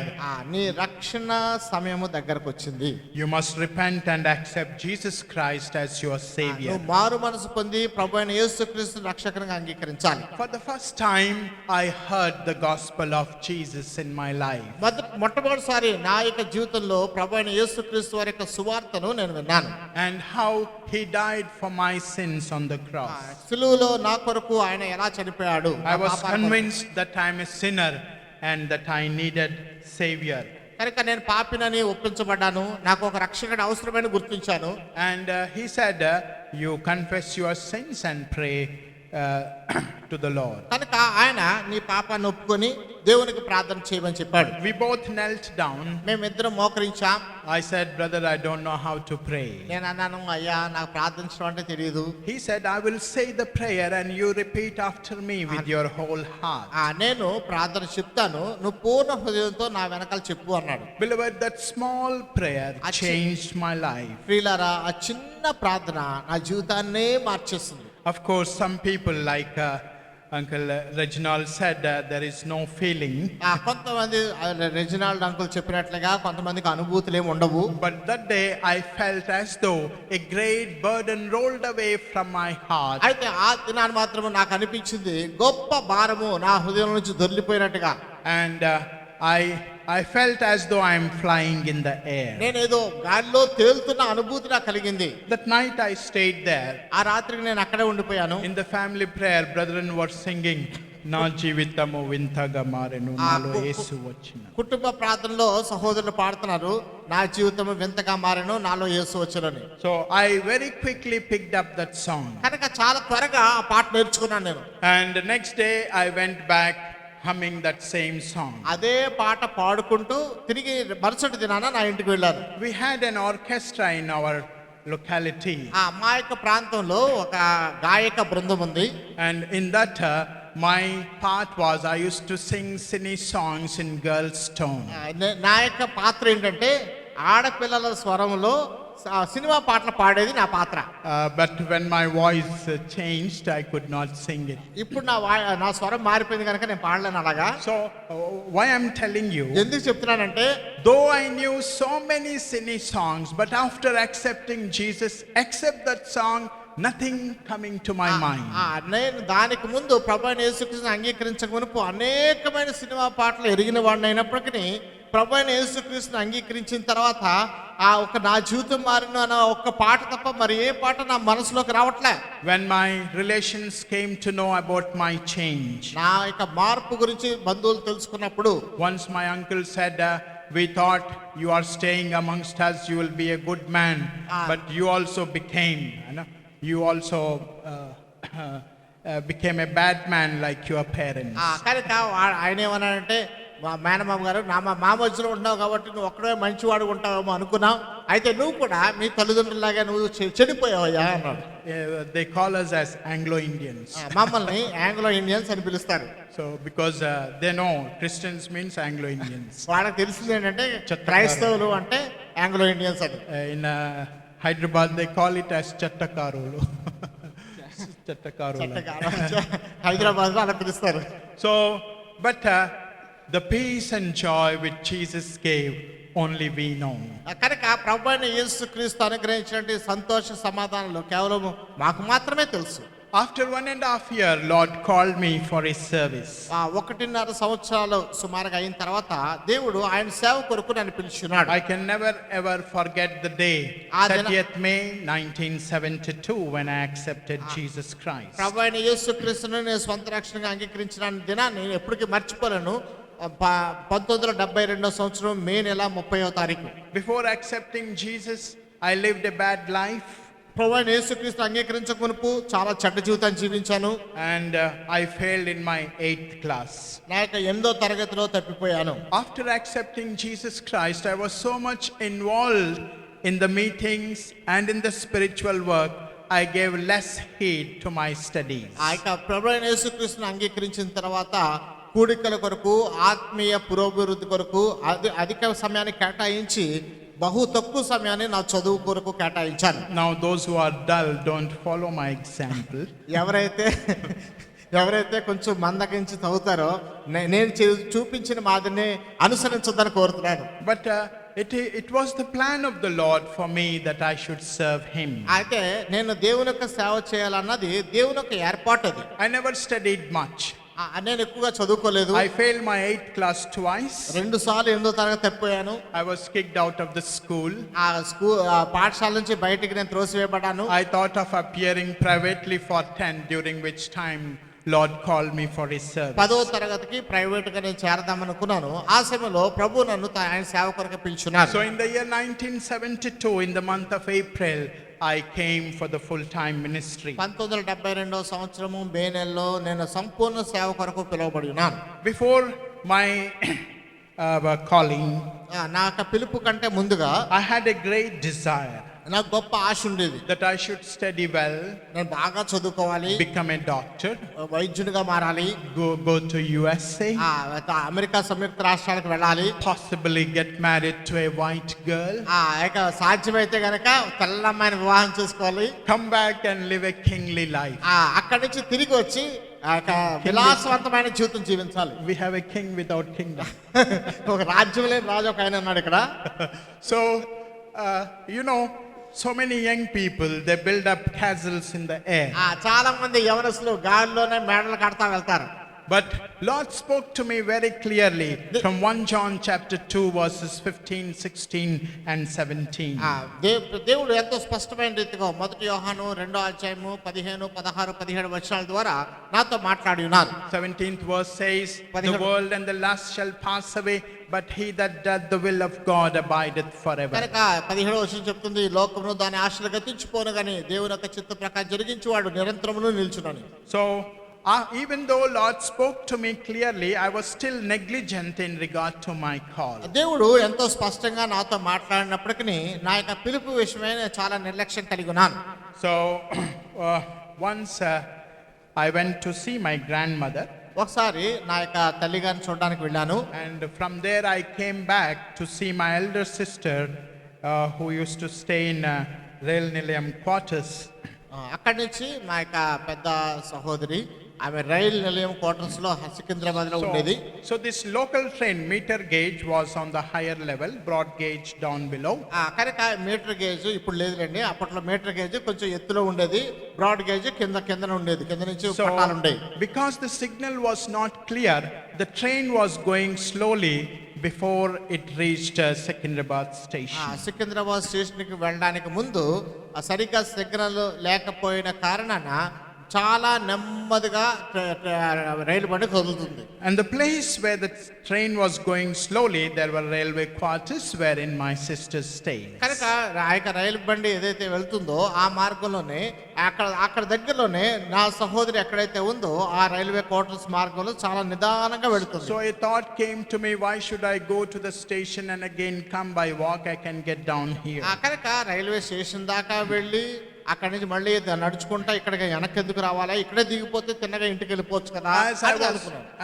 నీ రక్షణ సమయము దగ్గరకు వచ్చింది. You must repent and accept Jesus Christ as your Savior. నువ్వు మారు మనసు పొంది ప్రభువైన యేసుక్రీస్తుని రక్షకునిగా అంగీకరించాలి. For the first time I heard the gospel of Jesus in my life. మొట్టమొదటిసారి నా యొక్క జీవితంలో ప్రభువైన యేసుక్రీస్తు వారి యొక్క సువార్తను నేను విన్నాను. And how he died for my sins on the cross. సిలువలో నా కొరకు ఆయన ఎలా చనిపోయాడు. I was convinced that I am a sinner and that I needed Savior. కనుక నేను పాపినని ఒప్పించబడ్డాను, నాకు ఒక రక్షకుడు అవసరమని గుర్తించాను. And he said, you confess your sins and pray to the Lord. కనుక ఆయన నీ పాపాన్ని ఒప్పుకొని దేవునికి ప్రార్థన చేయమని చెప్పాడు. We both knelt down. మేమిద్దరం మోకరించాం. I said, brother, I don't know how to pray. నేను అన్నాను, అయ్యా నాకు ప్రార్థించడం అంటే తెలియదు. He said, I will say the prayer and you repeat after me with your whole heart. నేను ప్రార్థన చెప్తాను, నువ్వు పూర్ణ హృదయంతో నా వెనకాల చెప్పు అన్నాడు. Beloved, that small prayer changed my life. ప్రియులారా, ఆ చిన్న ప్రార్థన నా జీవితాన్నే మార్చేస్తుంది. Of course, some people like Uncle Reginald said there is no feeling. కొంతమంది రెజినాల్డ్ అంకుల్ చెప్పినట్లుగా కొంతమందికి అనుభూతులు ఏమి ఉండవు. But that day I felt as though a great burden rolled away from my heart. అయితే ఆ దినాన్ని మాత్రం నాకు అనిపించింది గొప్ప భారము నా హృదయం నుంచి దొర్లిపోయినట్టుగా. And I felt as though I am flying in the air. నేనేదో గాలిలో తేలుతున్న అనుభూతి నాకు కలిగింది. That night I stayed there. ఆ రాత్రికి నేను అక్కడే ఉండిపోయాను. In the family prayer, brethren were singing, నా జీవితము వింతగా మారెను, నాలో యేసు వచ్చిన. కుటుంబ ప్రార్థనలో సహోదరులు పాడుతున్నారు, నా జీవితం వింతగా మారెను, నాలో యేసు వచ్చునని. So I very quickly picked up that song. కనుక చాలా త్వరగా ఆ పాట నేర్చుకున్నాను నేను. And the next day I went back humming that same song. అదే పాట పాడుకుంటూ తిరిగి మరుసటి దినాన నా ఇంటికి వెళ్ళాను. We had an orchestra in our locality. మా యొక్క ప్రాంతంలో ఒక గాయక బృందం ఉంది. And in that my part was I used to sing silly songs in girls' tone. నా యొక్క పాత్ర ఏంటంటే ఆడపిల్లల స్వరంలో సినిమా పాటలు పాడేది నా పాత్ర. But when my voice changed, I could not sing it. ఇప్పుడు నా స్వరం మారిపోయింది కనుక నేను పాడలేను అలాగా. So why I'm telling you, ఎందుకు చెప్తున్నానంటే, though I knew so many silly songs, but after accepting Jesus, except that song, nothing coming to my mind. నేను దానికి ముందు ప్రభువైన యేసుక్రీస్తుని అంగీకరించక మునుపు అనేకమైన సినిమా పాటలు ఎరిగిన వాడిని అయినప్పటికీ ప్రభువైన యేసుక్రీస్తుని అంగీకరించిన తర్వాత నా జీవితం మారిన అన్న ఒక్క పాట తప్ప మరి ఏ పాట నా మనసులోకి రావట్లే. When my relations came to know about my change, నా యొక్క మార్పు గురించి బంధువులు తెలుసుకున్నప్పుడు, once my uncle said, we thought you are staying amongst us, you will be a good man, but you also became became a bad man like your parents. కనుక ఆయన ఏమన్నాడంటే, మా మేనమామ గారు మా మధ్యలో ఉన్నావు కాబట్టి నువ్వు ఒక్కడే మంచివాడు ఉంటావేమో అనుకున్నావు, అయితే నువ్వు కూడా మీ తల్లిదండ్రులాగా నువ్వు చెడిపోయావయ్యా అన్నాడు. They call us as Anglo-Indians. మమ్మల్ని ఆంగ్లో ఇండియన్స్ అని పిలుస్తారు. So because they know Christians means Anglo-Indians. వాళ్ళకి తెలిసింది ఏంటంటే క్రైస్తవులు అంటే ఆంగ్లో ఇండియన్స్ అని. In Hyderabad they call it as Chattakarulu. Chattakarulu. Hyderabad లో అలా పిలుస్తారు. So but the peace and joy which Jesus gave, only we know. కనుక ప్రభువైన యేసుక్రీస్తు అనుగ్రహించినటువంటి సంతోష సమాధానాలు కేవలం మాకు మాత్రమే తెలుసు. After 1.5 years, Lord called me for His service. 1.5 సంవత్సరాలు సుమారుగా అయిన తర్వాత దేవుడు ఆయన సేవ కొరకు నన్ను పిలిచినాడు. I can never ever forget the day, 30th May 1972, when I accepted Jesus Christ. ప్రభువైన యేసుక్రీస్తును నేను స్వంత రక్షణగా అంగీకరించిన దినాన్ని నేను ఎప్పటికీ మర్చిపోలేను. 1972 సంవత్సరం మే నెల 30వ తారీఖు. Before accepting Jesus, I lived a bad life. ప్రభువైన యేసుక్రీస్తు అంగీకరించక మునుపు చాలా చెడ్డ జీవితాన్ని జీవించాను. And I failed in my 8th class. నా యొక్క 8వ తరగతిలో తప్పిపోయాను. After accepting Jesus Christ, I was so much involved in the meetings and in the spiritual work, I gave less heed to my studies. ఆ యొక్క ప్రభువైన యేసుక్రీస్తును అంగీకరించిన తర్వాత కూడికల కొరకు, ఆత్మీయ పురోభివృద్ధి కొరకు అధిక సమయాన్ని కేటాయించి బహు తక్కువ సమయాన్ని నా చదువు కొరకు కేటాయించాను. Now those who are dull, don't follow my example. ఎవరైతే కొంచెం మందగించి చదువుతారో నేను చూపించిన మాదిరిని అనుసరించొద్దని కోరుతున్నాను. But it was the plan of the Lord for me that I should serve Him. అయితే నేను దేవుని యొక్క సేవ చేయాలన్నది దేవుని యొక్క ఏర్పాటు అది. I never studied much. నేను ఎక్కువగా చదువుకోలేదు. I failed my 8th class twice. 2 సార్లు 8వ తరగతి తప్పిపోయాను. I was kicked out of the school. పాఠశాల నుంచి బయటికి నేను త్రోసివేయబడ్డాను. I thought of appearing privately for 10, during which time Lord called me for His service. 10వ తరగతికి ప్రైవేట్ గా నేను చేరదామనుకున్నాను. ఆ సమయంలో ప్రభు నన్ను ఆయన సేవ కొరకు పిలిచారు. So in the year 1972, in the month of April, I came for the full-time ministry. 1972 సంవత్సరము మే నెలలో నేను సంపూర్ణ సేవ కొరకు పిలువబడి ఉన్నాను. Before my calling, నా యొక్క పిలుపు కంటే ముందుగా I had a great desire నాకు గొప్ప ఆశ ఉండేది. that I should study well, నేను బాగా చదువుకోవాలి, become a doctor, వైద్యునిగా మారాలి, go to USA, అమెరికా సంయుక్త రాష్ట్రాలకు వెళ్ళాలి, possibly get married to a white girl, ఇక సాధ్యమైతే గనక తెల్లమ్మాయిని వివాహం చేసుకోవాలి, come back and live a kingly life. అక్కడి నుంచి తిరిగి వచ్చి విలాసవంతమైన జీవితం జీవించాలి. We have a king without kingdom. ఒక రాజ్యం లేని రాజు ఒక ఆయన ఉన్నాడు ఇక్కడ. So, so many young people, they build up castles in the air. చాలా మంది యవనస్తులు గాలిలోనే మేడలు కడతా వెళ్తారు. But Lord spoke to me very clearly from 1 John chapter 2 verses 15, 16 and 17. దేవుడు ఎంతో స్పష్టమైన రీతిగా 1 యోహాను 2వ అధ్యాయము 15, 16, 17 వచనాల ద్వారా నాతో మాట్లాడి ఉన్నారు. 17th verse says, the world and the lust shall pass away, but he that doth the will of God abideth forever. కనుక 17వ వచనం చెప్తుంది, లోకమును దాని ఆశలు గతించిపోను గాని దేవుని యొక్క చిత్త ప్రకారం జరిగించువాడు నిరంతరమును నిలుచునని. So even though Lord spoke to me clearly, I was still negligent in regard to my call. దేవుడు ఎంతో స్పష్టంగా నాతో మాట్లాడినప్పటికీ నా యొక్క పిలుపు విషయమై చాలా నిర్లక్ష్యం కలిగి ఉన్నాను. So once I went to see my grandmother. ఒకసారి నా యొక్క తల్లిగారిని చూడడానికి వెళ్ళాను. And from there I came back to see my elder sister who used to stay in Rail Nilayam quarters. అక్కడి నుంచి మా యొక్క పెద్ద సహోదరి ఆమె రైల్ నిలయం క్వార్టర్స్ లో సికింద్రాబాద్ లో ఉండేది. So this local train meter gauge was on the higher level, broad gauge down below. కనుక మీటర్ గేజ్ ఇప్పుడు లేదులేండి, అప్పట్లో మీటర్ గేజ్ కొంచెం ఎత్తులో ఉండేది, బ్రాడ్ గేజ్ కింద ఉండేది, కింద నుంచి పట్టాలు ఉండేవి. Because the signal was not clear, the train was going slowly before it reached Secunderabad station. Secunderabad station కి వెళ్ళడానికి ముందు సరిగ్గా సిగ్నల్ లేకపోయిన కారణాన చాలా నెమ్మదిగా రైలు బండి కదులుతుంది. And the place where the train was going slowly, there were railway quarters wherein my sister stayed. కనుక ఆ యొక్క రైలు బండి ఏదైతే వెళ్తుందో ఆ మార్గంలోనే అక్కడ దగ్గరలోనే నా సహోదరి ఎక్కడైతే ఉందో ఆ రైల్వే క్వార్టర్స్ మార్గంలో చాలా నిదానంగా వెళ్తుంది. So a thought came to me, why should I go to the station and again come by walk? I can get down here. కనుక రైల్వే స్టేషన్ దాకా వెళ్ళి అక్కడి నుంచి మళ్ళీ నడుచుకుంటా ఇక్కడికి వెనక్కి ఎందుకు రావాలా, ఇక్కడే దిగిపోతే తిన్నగా ఇంటికి వెళ్ళిపోవచ్చు కదా.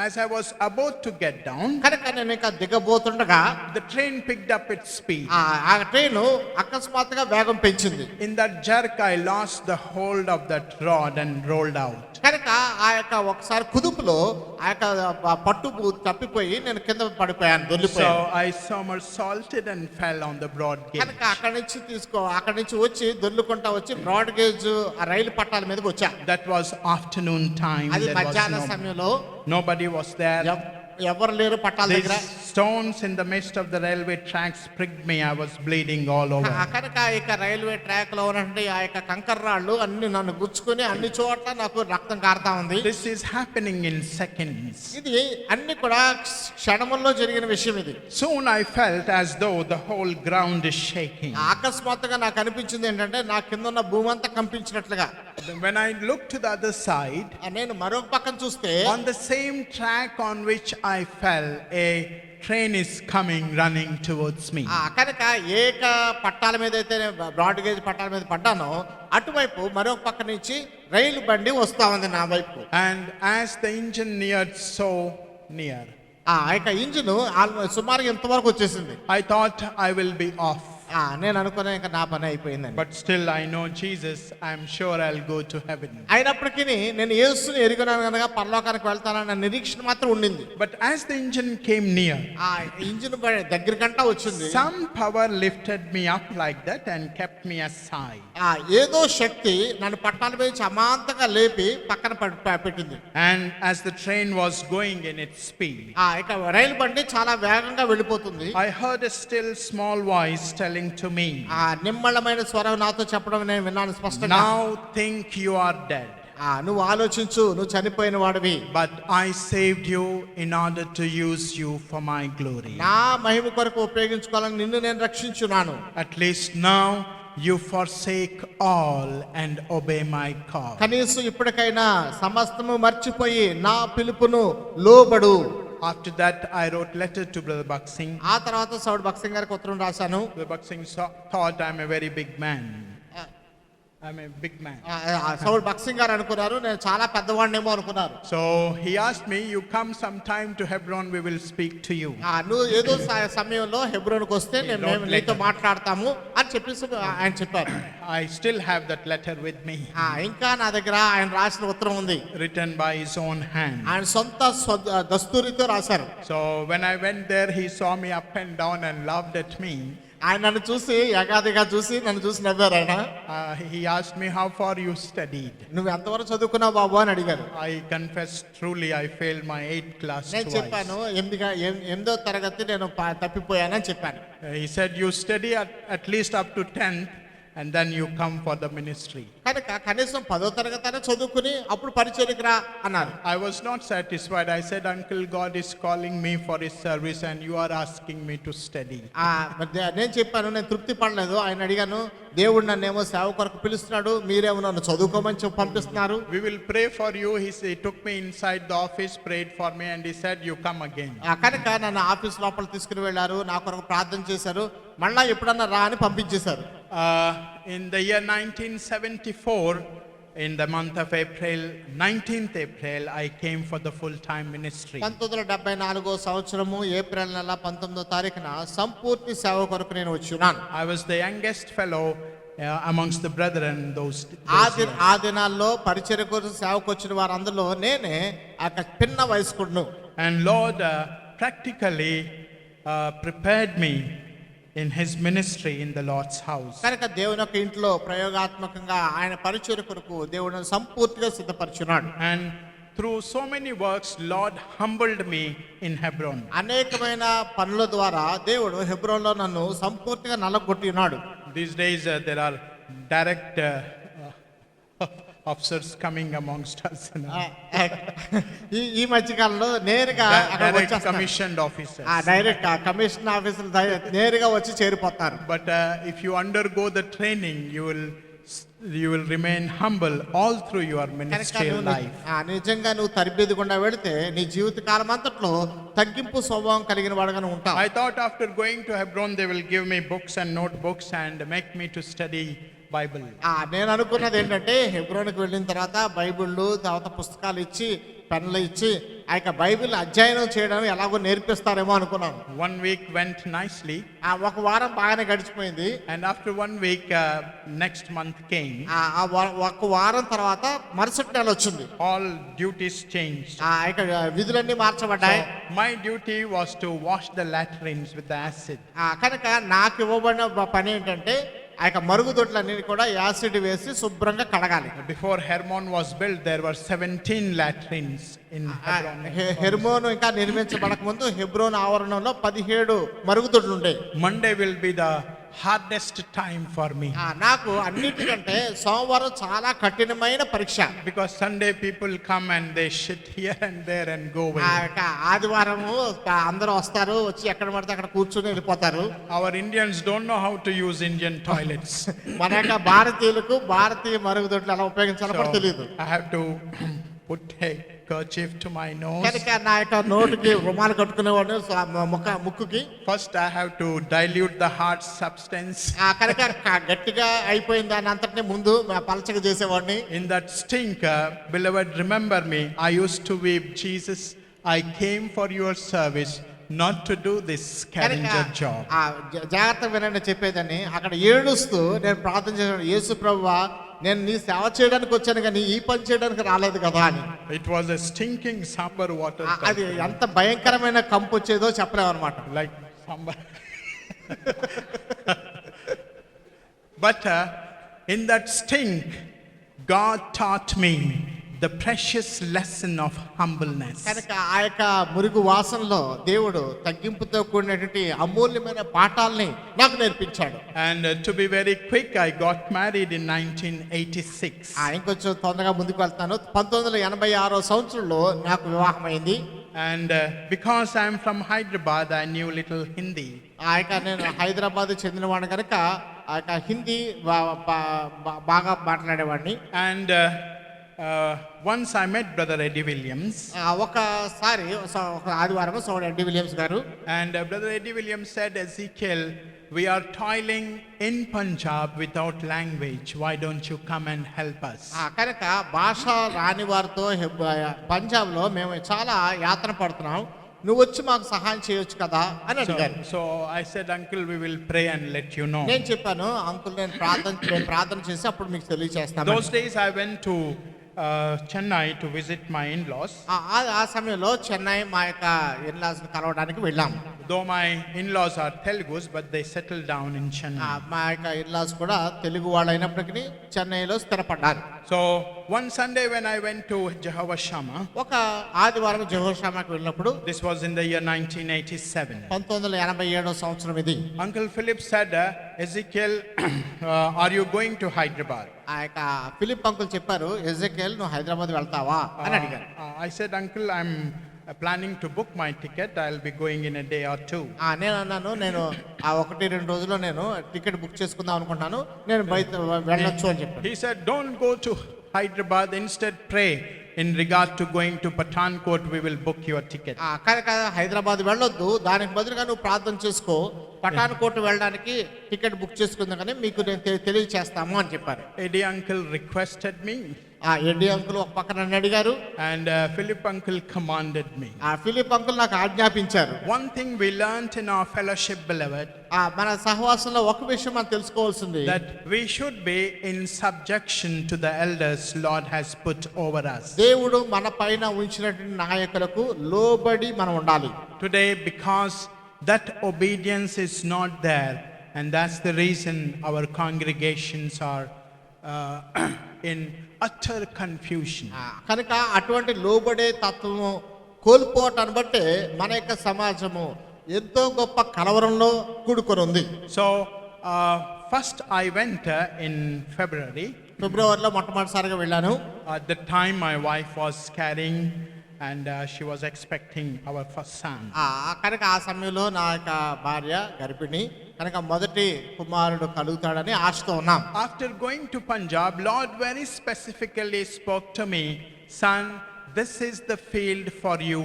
As I was about to get down, కనుక నేను ఇంకా దిగబోతుండగా the train picked up its speed. ఆ ట్రైన్ అకస్మాత్తుగా వేగం పెంచింది. In that jerk I lost the hold of that rod and rolled out. కనుక ఆ యొక్క ఒకసారి కుదుపులో ఆ యొక్క పట్టు తప్పిపోయి నేను కింద పడిపోయాను, దొర్లిపోయాను. So I somersaulted and fell on the broad gauge. కనుక అక్కడి నుంచి వచ్చి దొర్లుకుంటా వచ్చి బ్రాడ్ గేజ్ ఆ రైలు పట్టాల మీదకి వచ్చా. That was afternoon time. అది మధ్యాహ్న సమయంలో nobody was there. ఎవరు లేరు పట్టాల దగ్గర. Stones in the midst of the railway tracks pricked me. I was bleeding all over. కనుక ఇక రైల్వే ట్రాక్ లో ఉన్నటువంటి ఆ యొక్క కంకర రాళ్ళు అన్ని నన్ను గుచ్చుకొని అన్ని చోట్ల నాకు రక్తం కారుతా ఉంది. This is happening in seconds. ఇది అన్ని కూడా క్షణముల్లో జరిగిన విషయం ఇది. Soon I felt as though the whole ground is shaking. అకస్మాత్తుగా నాకు అనిపించింది ఏంటంటే నా కింద ఉన్న భూమి అంతా కంపించినట్లుగా. When I looked to the other side, నేను మరొక పక్కన చూస్తే on the same track on which I fell, a train is coming running towards me. కనుక ఏక పట్టాల మీద అయితే బ్రాడ్ గేజ్ పట్టాల మీద పడ్డానో అటువైపు మరొక పక్క నుంచి రైలు బండి వస్తా ఉంది నా వైపు. And as the engine neared so near, ఆ యొక్క ఇంజిన్ సుమారుగా ఇంతవరకు వచ్చేసింది. I thought I will be off. నేను అనుకున్నా ఇంకా నా పని అయిపోయిందని. But still I know Jesus. I'm sure I'll go to heaven. అయినప్పటికీ నేను యేసుని ఎరిగినాను కనుక పరలోకానికి వెళ్తానన్న నిరీక్షణ మాత్రం ఉండింది. But as the engine came near, ఆ ఇంజిన్ దగ్గరకంటా వచ్చింది. some power lifted me up like that and kept me aside. ఏదో శక్తి నన్ను పట్టాల మీద అమాంతంగా లేపి పక్కన పెట్టింది. And as the train was going in its speed, ఇక రైలు బండి చాలా వేగంగా వెళ్ళిపోతుంది. I heard a still small voice telling to me, నిమ్మళమైన స్వరం నాతో చెప్పడం నేను విన్నాను స్పష్టంగా. now think you are dead. నువ్వు ఆలోచించు, నువ్వు చనిపోయిన వాడివి. But I saved you in order to use you for my glory. నా మహిమ కొరకు ఉపయోగించుకోవాలని నిన్ను నేను రక్షించున్నాను. At least now you forsake all and obey my call. కనీసం ఇప్పటికైనా సమస్తము మర్చిపోయి నా పిలుపును లోబడు. After that, I wrote letter to Brother Baksing. ఆ తర్వాత సౌడ్ భక్సింగ్ గారికి ఉత్తరం రాశాను. Brother Baksing thought I'm a very big man. I'm a big man. సౌడ్ భక్సింగ్ గారు అనుకున్నారు నేను చాలా పెద్దవాడినేమో అనుకున్నారు. So he asked me, you come sometime to Hebron, we will speak to you. నువ్వు ఏదో సమయంలో హెబ్రోన్కి వస్తే మేము నీతో మాట్లాడతాము అని చెప్పేసి ఆయన చెప్పారు. I still have that letter with me. ఇంకా నా దగ్గర ఆయన రాసిన ఉత్తరం ఉంది. Written by his own hand. ఆయన సొంత దస్తూరితో రాశారు. So when I went there, he saw me up and down and laughed at me. ఆయన నన్ను చూసి యగాదిగా చూసి నన్ను చూసి నవ్వారు ఆయన. He asked me, how far you studied? నువ్వు ఎంతవరకు చదువుకున్నావు బాబు అని అడిగారు. I confessed truly I failed my 8th class నేను twice. చెప్పాను 8వ తరగతి నేను తప్పిపోయానని చెప్పాను. He said, you study at least up to 10th and then you come for the ministry. కనుక కనీసం 10వ తరగతి చదువుకుని అప్పుడు పరిచర్యకు రా అన్నారు. I was not satisfied. I said, Uncle, God is calling me for his service and you are asking me to study. నేను చెప్పాను నేను తృప్తి పడలేదు. ఆయన అడిగాను దేవుడు నన్నేమో సేవ కొరకు పిలుస్తున్నాడు, మీరేమో నన్ను చదువుకోమని చెప్పి పంపిస్తున్నారు. We will pray for you. He took me inside the office, prayed for me and he said, you come again. కనుక నన్ను ఆఫీస్ లోపల తీసుకుని వెళ్ళారు, నా కొరకు ప్రార్థన చేశారు, మళ్ళా ఎప్పుడన్నా రా అని పంపించేశారు. In the year 1974, in the month of April, 19th April, I came for the full-time ministry. 1974 సంవత్సరము ఏప్రిల్ నెల 19వ తారీఖున సంపూర్తి సేవ కొరకు నేను వచ్చున్నాను. I was the youngest fellow amongst the brethren those ఆ దినాల్లో పరిచర్య కొరకు సేవకు వచ్చిన వారందరిలో నేనే పిన్న వయస్కుడును. And Lord practically prepared me in his ministry in the Lord's house. కనుక దేవుని యొక్క ఇంట్లో ప్రయోగాత్మకంగా ఆయన పరిచర్య కొరకు దేవుడు సంపూర్తిగా సిద్ధపరిచున్నాడు. And through so many works, Lord humbled me in Hebron. అనేకమైన పనుల ద్వారా దేవుడు హెబ్రోన్లో నన్ను సంపూర్తిగా నలగొట్టినాడు. These days there are direct officers coming amongst us. ఈ మధ్య కాలంలో నేరుగా Direct commissioned officers. Direct commission ఆఫీసులు నేరుగా వచ్చి చేరిపోతారు. But if you undergo the training, you will remain humble all through your ministerial life. నిజంగా నువ్వు తరబేది గుండా వెళితే నీ జీవిత కాలం అంతట్లో తగ్గింపు స్వభావం కలిగిన వాడుగానే ఉంటావు. I thought after going to Hebron they will give me books and notebooks and make me to study Bible. నేను అనుకున్నది ఏంటంటే హెబ్రోన్కి వెళ్ళిన తర్వాత బైబిళ్ళు తర్వాత పుస్తకాలు ఇచ్చి పెన్నులు ఇచ్చి ఆ యొక్క బైబిల్ అధ్యయనం చేయడం ఎలాగో నేర్పిస్తారేమో అనుకున్నాను. 1 week went nicely. ఒక వారం బాగానే గడిచిపోయింది. And after 1 week next month came. ఒక వారం తర్వాత మరుసటి నెల వచ్చింది. All duties changed. ఆ యొక్క విధులన్నీ మార్చబడ్డాయి. So my duty was to wash the latrines with the acid. కనుక నాకు ఇవ్వబడిన పని ఏంటంటే ఆ యొక్క మరుగుదొడ్లన్నీ కూడా యాసిడ్ వేసి శుభ్రంగా కడగాలి. Before Hermon was built, there were 17 latrines in Hebron. Hermon ఇంకా నిర్మించబడక ముందు హెబ్రోన్ ఆవరణంలో 17 మరుగుదొడ్లు ఉండేవి. Monday will be the hardest time for me. నాకు అన్నిటికంటే సోమవారం చాలా కఠినమైన పరీక్ష. Because Sunday people come and they shit here and there and go away. ఆదివారము అందరూ వస్తారు, వచ్చి ఎక్కడ పడితే అక్కడ కూర్చొని వెళ్ళిపోతారు. Our Indians don't know how to use Indian toilets. మన యొక్క భారతీయులకు భారతీయ మరుగుదొడ్లు ఎలా ఉపయోగించాలో కూడా తెలియదు. I have to put a kerchief to my nose. కనుక నా యొక్క నోటికి రుమాలు కట్టుకునేవాడు ముక్కుకి. First I have to dilute the hard substance. కనుక గట్టిగా అయిపోయిన దాని అంతటిని ముందు పలచగా చేసేవాడిని. In that stink, beloved, remember me. I used to weep, Jesus, I came for your service, not to do this scavenger job. జాగ్రత్త వినండి చెప్పేదని అక్కడ ఏడుస్తూ నేను ప్రార్థన చేశాను, యేసు ప్రభువా నేను నీ సేవ చేయడానికి వచ్చాను కానీ ఈ పని చేయడానికి రాలేదు కదా అని. It was a stinking sambar water. అది ఎంత భయంకరమైన కంపు వచ్చేదో చెప్పలేము అనమాట. Like sambar. But in that stink, God taught me the precious lesson of humbleness. కనుక ఆ యొక్క మురుగు వాసనలో దేవుడు తగ్గింపుతో కూడినటువంటి అమూల్యమైన పాఠాలని నాకు నేర్పించాడు. And to be very quick, I got married in 1986. ఇంకొంచెం తొందరగా ముందుకు వెళ్తాను. 1986 సంవత్సరంలో నాకు వివాహం అయింది. And because I am from Hyderabad, I knew little Hindi. నేను హైదరాబాద్ చెందినవాడిని కనుక ఆ యొక్క హిందీ బాగా మాట్లాడేవాడిని. And once I met Brother Eddie Williams, ఒకసారి ఒక ఆదివారం సోదరుడు ఎడ్డి విలియమ్స్ గారు and Brother Eddie Williams said, Ezekiel, we are toiling in Punjab without language. Why don't you come and help us? కనుక భాష రాని వారితో పంజాబ్లో మేము చాలా యాతన పడుతున్నాం, నువ్వు వచ్చి మాకు సహాయం చేయొచ్చు కదా అని అడిగారు. So I said, Uncle, we will pray and let you know. నేను చెప్పాను, అంకుల్ నేను ప్రార్థన చేసి అప్పుడు మీకు తెలియజేస్తాను. Those days I went to Chennai to visit my in-laws. ఆ సమయంలో చెన్నై మా యొక్క ఇన్లాస్ కలవడానికి వెళ్ళాము. Though my in-laws are Telugus, but they settled down in Chennai. మా యొక్క ఇన్లాస్ కూడా తెలుగు వాళ్ళు అయినప్పటికీ చెన్నైలో స్థిరపడ్డారు. So one Sunday when I went to Jehovah Shammah, ఒక ఆదివారం జెహోషామాకు వెళ్ళినప్పుడు, this was in the year 1987. 1987 సంవత్సరం ఇది. Uncle Philip said, Ezekiel, are you going to Hyderabad? ఆ యొక్క ఫిలిప్ అంకుల్ చెప్పారు, ఎజెకియల్ నువ్వు హైదరాబాద్ వెళ్తావా అని అడిగారు. I said, Uncle, I'm planning to book my ticket. I'll be going in a day or two. నేను అన్నాను, నేను ఆ 1-2 రోజుల్లో నేను టికెట్ బుక్ చేసుకుందాం అనుకుంటాను, నేను బయట వెళ్ళొచ్చు అని చెప్పాను. He said, don't go to Hyderabad, instead pray in regard to going to Pathankot, we will book your ticket. కనుక హైదరాబాద్ వెళ్ళొద్దు, దానికి బదులుగా నువ్వు ప్రార్థన చేసుకో, పఠాన్కోట్ వెళ్ళడానికి టికెట్ బుక్ చేసుకుందాం కానీ మీకు నేను తెలియజేస్తాము అని చెప్పారు. Eddie uncle requested me. Eddie uncle ఒక పక్కన నన్ను అడిగారు, and Philip uncle commanded me. Philip uncle నాకు ఆజ్ఞాపించారు. One thing we learned in our fellowship, beloved, మన సహవాసంలో ఒక విషయం మనం తెలుసుకోవాల్సింది, that we should be in subjection to the elders Lord has put over us. దేవుడు మన పైన ఉంచినటువంటి నాయకులకు లోబడి మనం ఉండాలి. Today, because that obedience is not there, and that's the reason our congregations are in utter confusion. కనుక అటువంటి లోబడే తత్వము కోల్పోవటాన్ని బట్టే మన యొక్క సమాజము ఎంతో గొప్ప కలవరంలో కూడుకొని ఉంది. So first I went in February. ఫిబ్రవరిలో మొట్టమొదటిసారిగా వెళ్ళాను. At the time my wife was carrying and she was expecting our first son. కనుక ఆ సమయంలో నా యొక్క భార్య గర్భిణి, కనుక మొదటి కుమారుడు కలుగుతాడని ఆశతో ఉన్నాం. After going to Punjab, Lord very specifically spoke to me, son, this is the field for you,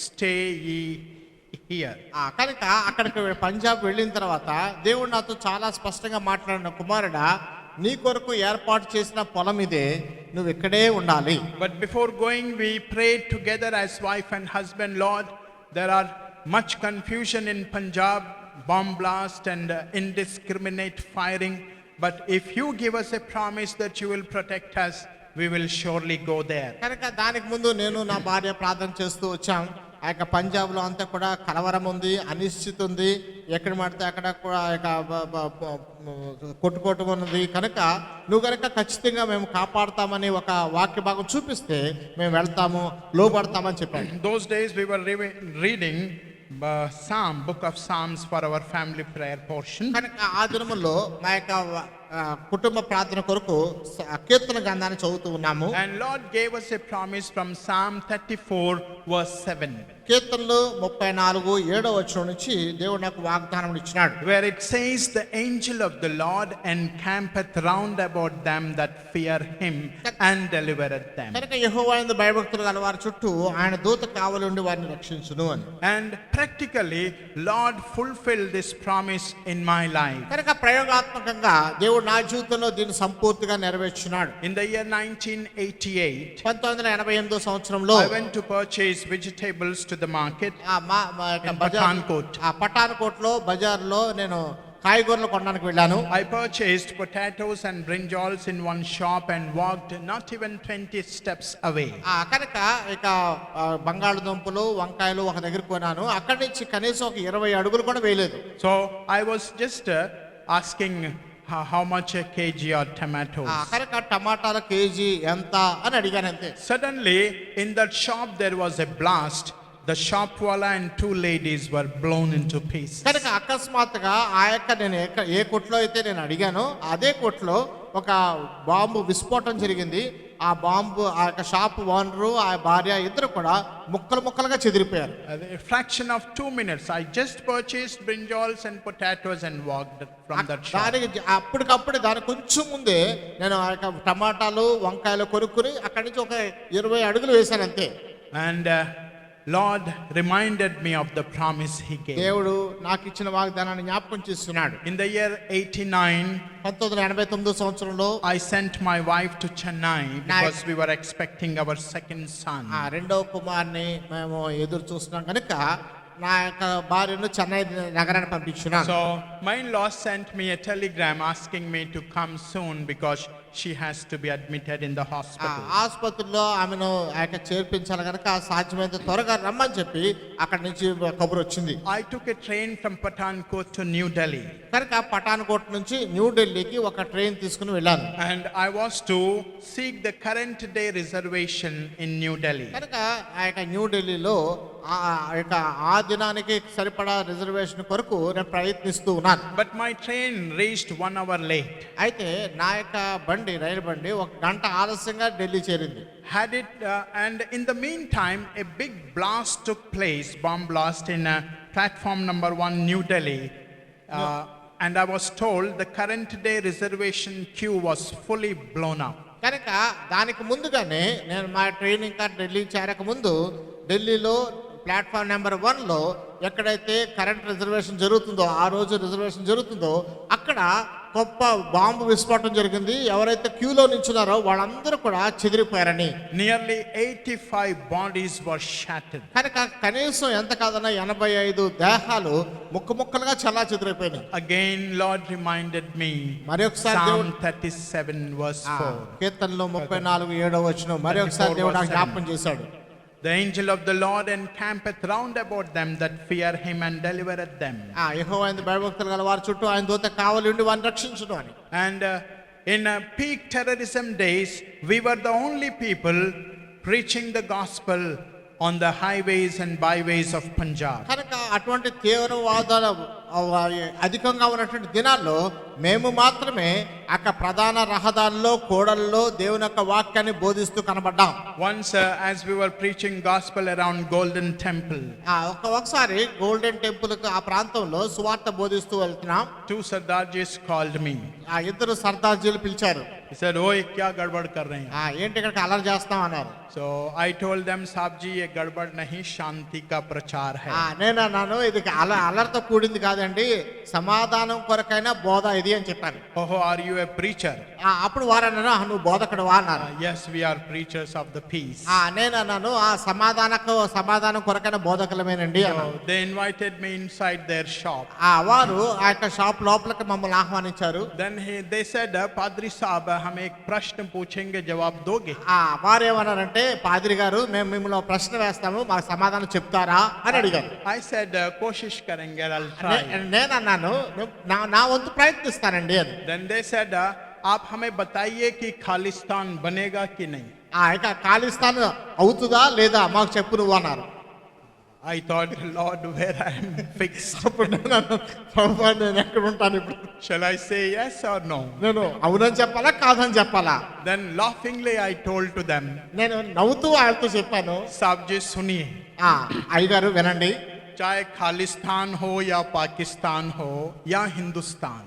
stay ye here. కనుక అక్కడికి పంజాబ్ వెళ్ళిన తర్వాత దేవుడు నాతో చాలా స్పష్టంగా మాట్లాడిన, కుమారుడా నీ కొరకు ఏర్పాటు చేసిన పొలం ఇదే, నువ్వు ఇక్కడే ఉండాలి. But before going we prayed together as wife and husband, Lord, there are much confusion in Punjab, bomb blast and indiscriminate firing, but if you give us a promise that you will protect us, we will surely go there. కనుక దానికి ముందు నేను నా భార్య ప్రార్థన చేస్తూ వచ్చాం. ఆ యొక్క పంజాబ్లో అంతా కూడా కలవరం ఉంది, అనిశ్చితి ఉంది, ఎక్కడ పడితే అక్కడ కూడా కొట్టుకోవటం ఉన్నది. కనుక నువ్వు కనుక ఖచ్చితంగా మేము కాపాడుతామని ఒక వాక్య భాగం చూపిస్తే మేము వెళ్తాము, లోబడతామని చెప్పాను. Those days we were reading book of Psalms for our family prayer portion. కనుక ఆ దినములో మా యొక్క కుటుంబ ప్రార్థన కొరకు కీర్తన గ్రంథాన్ని చదువుతూ ఉన్నాము. And Lord gave us a promise from Psalm 34 verse 7. కీర్తనలు 34:7 నుంచి దేవుడు నాకు వాగ్దానం ఇచ్చినాడు. Where it says, the angel of the Lord encampeth round about them that fear him and delivereth them. కనుక యెహోవా యందు భయభక్తులు గల వారి చుట్టూ ఆయన దూత కావలి ఉండి వారిని రక్షించును అని. And practically Lord fulfilled this promise in my life. కనుక ప్రయోగాత్మకంగా దేవుడు నా జీవితంలో దీన్ని సంపూర్తిగా నెరవేర్చున్నాడు. In the year 1988, 1988 సంవత్సరంలో I went to purchase vegetables to the market in Pathankot. Pathankot లో బజార్లో నేను కాయగూరలు కొనడానికి వెళ్ళాను. I purchased potatoes and brinjals in one shop and walked not even 20 steps away. కనుక ఇక బంగాళదుంపలు వంకాయలు ఒక దగ్గర కొన్నాను. అక్కడి నుంచి కనీసం ఒక 20 అడుగులు కూడా వేయలేదు. So I was just asking how much a kg or tomatoes. కనుక టమాటాల కేజీ ఎంత అని అడిగాను అంతే. Suddenly in that shop there was a blast. The shopwala and 2 ladies were blown into pieces. కనుక అకస్మాత్తుగా ఆ యొక్క నేను ఏ కొట్లో అయితే నేను అడిగానో అదే కొట్లో ఒక బాంబు విస్ఫోటం జరిగింది. ఆ బాంబు ఆ యొక్క షాప్ ఓనరు ఆ భార్య ఇద్దరు కూడా ముక్కలు ముక్కలుగా చెదిరిపోయారు. A fraction of 2 minutes, I just purchased brinjals and potatoes and walked from that shop. దానికి అప్పటికప్పుడు దానికి కొంచెం ముందే నేను ఆ యొక్క టమాటాలు వంకాయలు కొనుక్కుని అక్కడి నుంచి ఒక 20 అడుగులు వేశాను అంతే. And Lord reminded me of the promise He gave. దేవుడు నాకు ఇచ్చిన వాగ్దానాన్ని జ్ఞాపకం చేస్తున్నాడు. In the year 89, 1989 సంవత్సరంలో I sent my wife to Chennai because we were expecting our second son. రెండవ కుమార్ని మేము ఎదురు చూస్తున్నాం కనుక నా యొక్క భార్యను చెన్నై నగరాన్ని పంపించున్నాను. So my in-law sent me a telegram asking me to come soon because she has to be admitted in the hospital. ఆసుపత్రిలో ఆమెను ఆ యొక్క చేర్పించాలి కనుక సాధ్యమైనంత త్వరగా రమ్మని చెప్పి అక్కడి నుంచి కబురు వచ్చింది. I took a train from Pathankot to New Delhi. కనుక పఠాన్కోట్ నుంచి న్యూ ఢిల్లీకి ఒక ట్రైన్ తీసుకుని వెళ్ళాను. And I was to seek the current day reservation in New Delhi. కనుక ఆ యొక్క న్యూ ఢిల్లీలో ఆ యొక్క ఆ దినానికి సరిపడా రిజర్వేషన్ కొరకు నేను ప్రయత్నిస్తూ ఉన్నాను. But my train reached 1 hour late. అయితే నా యొక్క రైలు బండి 1 గంట ఆలస్యంగా ఢిల్లీ చేరింది. And in the meantime, a big blast took place, bomb blast in platform number 1, New Delhi. And I was told the current day reservation queue was fully blown up. కనుక దానికి ముందుగానే నేను మా ట్రైన్ ఇంకా ఢిల్లీ చేరక ముందు ఢిల్లీలో ప్లాట్ఫామ్ నెంబర్ 1లో ఎక్కడైతే కరెంట్ రిజర్వేషన్ జరుగుతుందో ఆ రోజు రిజర్వేషన్ జరుగుతుందో అక్కడ గొప్ప బాంబు విస్ఫోటం జరిగింది. ఎవరైతే క్యూలో నిల్చున్నారో వాళ్ళందరూ కూడా చెదిరిపోయారని. Nearly 85 bodies were shattered. కనుక కనీసం ఎంత కాదన్నా 85 దేహాలు ముక్కలుగా చాలా చెదిరిపోయినాయి. Again Lord reminded me. మరొకసారి Psalm 37 verse 4. కీర్తనలో 34:7 వచనం మరొకసారి దేవుడు నాకు జ్ఞాపకం చేశాడు. The angel of the Lord encampeth round about them that fear him and delivereth them. యెహోవా యందు భయభక్తులు గల వారి చుట్టూ ఆయన దూత కావలి ఉండి వారిని రక్షించును అని. And in peak terrorism days, we were the only people preaching the gospel on the highways and byways of Punjab. కనుక అటువంటి తీవ్రవాదాల అధికంగా ఉన్నటువంటి దినాల్లో మేము మాత్రమే అక్క ప్రధాన రహదారుల్లో కోడల్లో దేవుని యొక్క వాక్యాన్ని బోధిస్తూ కనబడ్డాం. Once as we were preaching gospel around Golden Temple, ఒకసారి గోల్డెన్ టెంపుల్ ఆ ప్రాంతంలో సువార్త బోధిస్తూ వెళ్తున్నాం. 2 Sardarjis called me. ఆ ఇద్దరు సర్దార్జీలు పిలిచారు. He said, "Oi, kya gadbad kar rahe hain?" ఏంటి ఇక్కడ అలర్ చేస్తాం అన్నారు. So I told them, "Saab ji, ye gadbad nahi, shanti ka prachar hai." నేను అన్నాను ఇది అలర్తో కూడింది కాదండి, సమాధానం కొరకైనా బోధ ఇది అని చెప్పాను. "Oh, are you a preacher?" అప్పుడు వారు అన్నారు, నువ్వు బోధకుడువా అన్నారు. "Yes, we are preachers of the peace." నేను అన్నాను సమాధానం కొరకైన బోధకులమేనండి అన్నాను. They invited me inside their shop. వారు ఆ యొక్క షాప్ లోపలికి మమ్మల్ని ఆహ్వానించారు. Then they said, "Padri Saab, हम एक प्रश्न पूछेंगे, जवाब दोगे?" వారు ఏమన్నారంటే, పాద్రి గారు మేము మిమ్మల్ని ఒక ప్రశ్న వేస్తాము, మాకు సమాధానం చెప్తారా అని అడిగారు. I said, "कोशिश करेंगे, I'll try." నేను అన్నాను నా వంతు ప్రయత్నిస్తానండి అని. Then they said, "आप हमें बताइए कि खालिस्तान बनेगा कि नहीं?" ఇక ఖాళీస్థాన్ అవుతుందా లేదా మాకు చెప్పు నువ్వు అన్నారు. I thought, "Lord, where I am fixed." అప్పుడు నేను ఎక్కడ ఉంటాను ఇప్పుడు? Shall I say yes or no? నేను అవునని చెప్పాలా కాదని చెప్పాలా? Then laughingly I told to them, నేను నవ్వుతూ ఆయనతో చెప్పాను, "साहब जी सुनिए, అయ్యగారు వినండి, चाहे खालिस्तान हो या पाकिस्तान हो या हिंदुस्तान,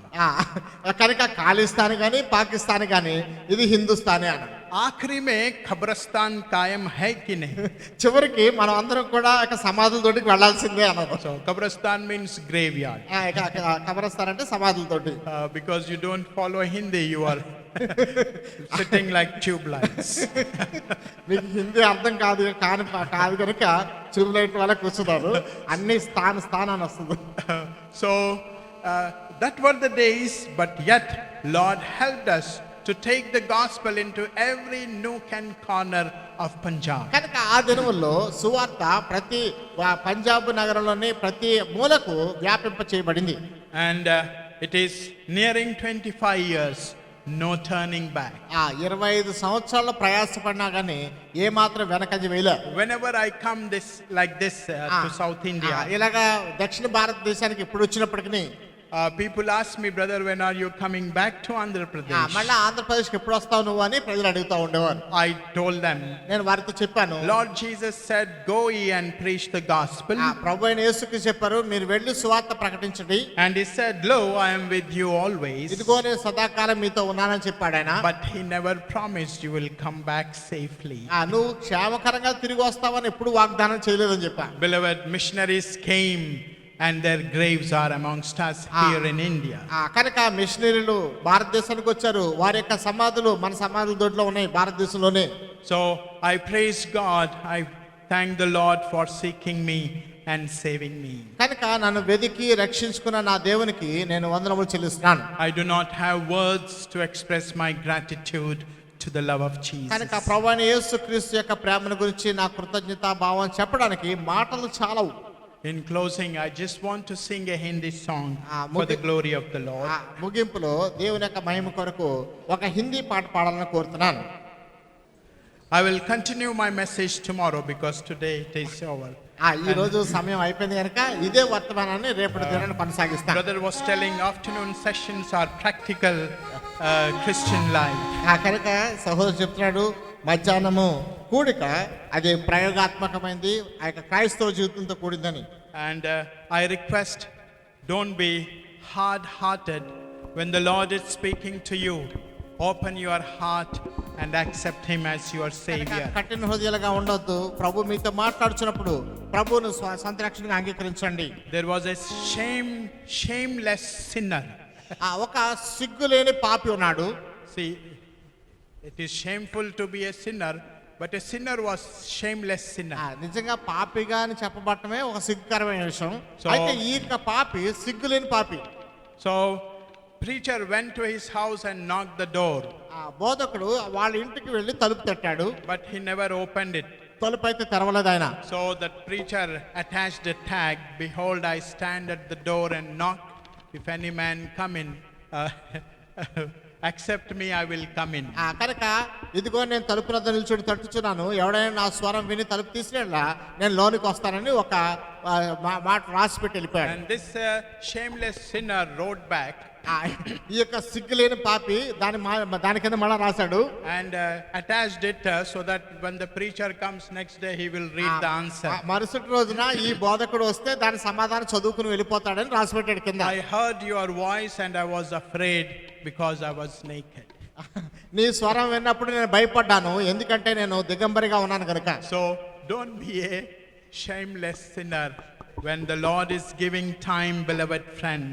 కనుక ఖాళీస్థాన్ కానీ పాకిస్తాన్ కానీ ఇది హిందుస్థానే అన్న. आखिरी में खबरस्तान कायम है कि नहीं? చివరికి మనం అందరం కూడా సమాధులతోటికి వెళ్లాల్సిందే అన్నారు. So kabristan means graveyard. కబరస్థాన్ అంటే సమాధులతోటి. Because you don't follow Hindi, you are sitting like tube lights. మీకు హిందీ అర్థం కాదు కనుక ట్యూబ్ లైట్ వల్ల కూర్చున్నారు, అన్ని స్థానాన్ని వస్తుంది. So that were the days, but yet Lord helped us to take the gospel into every nook and corner of Punjab. కనుక ఆ దినముల్లో సువార్త ప్రతి పంజాబ్ నగరంలోని ప్రతి మూలకు వ్యాపింప చేయబడింది. And it is nearing 25 years, no turning back. 25 సంవత్సరాల ప్రయాసపడినా గానీ ఏ మాత్రం వెనకంజ వేయలే. Whenever I come like this to South India, ఇలాగా దక్షిణ భారతదేశానికి ఇప్పుడు వచ్చినప్పటికీ People ask me, brother, when are you coming back to Andhra Pradesh? మళ్ళీ ఆంధ్రప్రదేశ్కి ఎప్పుడు వస్తావు నువ్వు అని ప్రజలు అడుగుతూ ఉండేవారు. I told them, నేను వారితో చెప్పాను, Lord Jesus said, go ye and preach the gospel. ప్రభు అయిన యేసుకి చెప్పారు, మీరు వెళ్ళి సువార్త ప్రకటించండి. And he said, lo, I am with you always. ఇదిగో నేను సదాకాలం మీతో ఉన్నానని చెప్పాడు ఆయన. But he never promised you will come back safely. నువ్వు క్షేమకరంగా తిరిగి వస్తావని ఎప్పుడు వాగ్దానం చేయలేదని చెప్పా. Beloved, missionaries came and their graves are amongst us here in India. కనుక మిషనరీలు భారతదేశానికి వచ్చారు, వారి యొక్క సమాధులు మన సమాధుల దొడ్లో ఉన్నాయి భారతదేశంలోనే. So I praise God, I thank the Lord for seeking me and saving me. కనుక నన్ను వెదికి రక్షించుకున్న నా దేవునికి నేను వందనములు చెల్లిస్తున్నాను. I do not have words to express my gratitude to the love of Jesus. కనుక ప్రభువైన యేసుక్రీస్తు యొక్క ప్రేమను గురించి నా కృతజ్ఞతా భావం చెప్పడానికి మాటలు చాలవు. In closing, I just want to sing a Hindi song for the glory of the Lord. ముగింపులో దేవుని యొక్క మహిమ కొరకు ఒక హిందీ పాట పాడాలని కోరుతున్నాను. I will continue my message tomorrow because today it is over. ఈ రోజు సమయం అయిపోయింది కనుక ఇదే వర్తమానాన్ని రేపటి దినాన్ని కొనసాగిస్తాను. Brother was telling afternoon sessions are practical Christian life. కనుక సహోదరుడు చెప్తున్నాడు, మధ్యాహ్నము కూడిక అది ప్రయోగాత్మకమైంది, ఆ యొక్క క్రైస్తవ జీవితంతో కూడిందని. And I request, don't be hard-hearted when the Lord is speaking to you. Open your heart and accept him as your savior. కఠిన హృదయాలుగా ఉండొద్దు. ప్రభు మీతో మాట్లాడుచున్నప్పుడు ప్రభువును సొంత రక్షణగా అంగీకరించండి. There was a shameless sinner. ఒక సిగ్గులేని పాపి ఉన్నాడు. See, it is shameful to be a sinner, but a sinner was shameless sinner. నిజంగా పాపిగా అని చెప్పబడటమే ఒక సిగ్గుకరమైన విషయం. అయితే ఈ యొక్క పాపి సిగ్గులేని పాపి. So preacher went to his house and knocked the door. బోధకుడు వాళ్ళ ఇంటికి వెళ్ళి తలుపు తట్టాడు. But he never opened it. తలుపు అయితే తెరవలేదు ఆయన. So that preacher attached a tag, behold, I stand at the door and knock. If any man come in, accept me, I will come in. కనుక ఇదిగో నేను తలుపు వద్ద నిల్చొని తట్టుచున్నాను, ఎవడైనా నా స్వరం విని తలుపు తీసినట్లా నేను లోనికి వస్తానని ఒక మాట రాసి పెట్టి వెళ్ళిపోయాడు. And this shameless sinner wrote back. ఈ యొక్క సిగ్గులేని పాపి దాని కింద మళ్ళా రాశాడు. And attached it so that when the preacher comes next day, he will read the answer. మరుసటి రోజున ఈ బోధకుడు వస్తే దాని సమాధానం చదువుకుని వెళ్ళిపోతాడని రాసి పెట్టాడు కింద. I heard your voice and I was afraid because I was naked. నీ స్వరం విన్నప్పుడు నేను భయపడ్డాను, ఎందుకంటే నేను దిగంబరిగా ఉన్నాను కనుక. So don't be a shameless sinner when the Lord is giving time, beloved friend.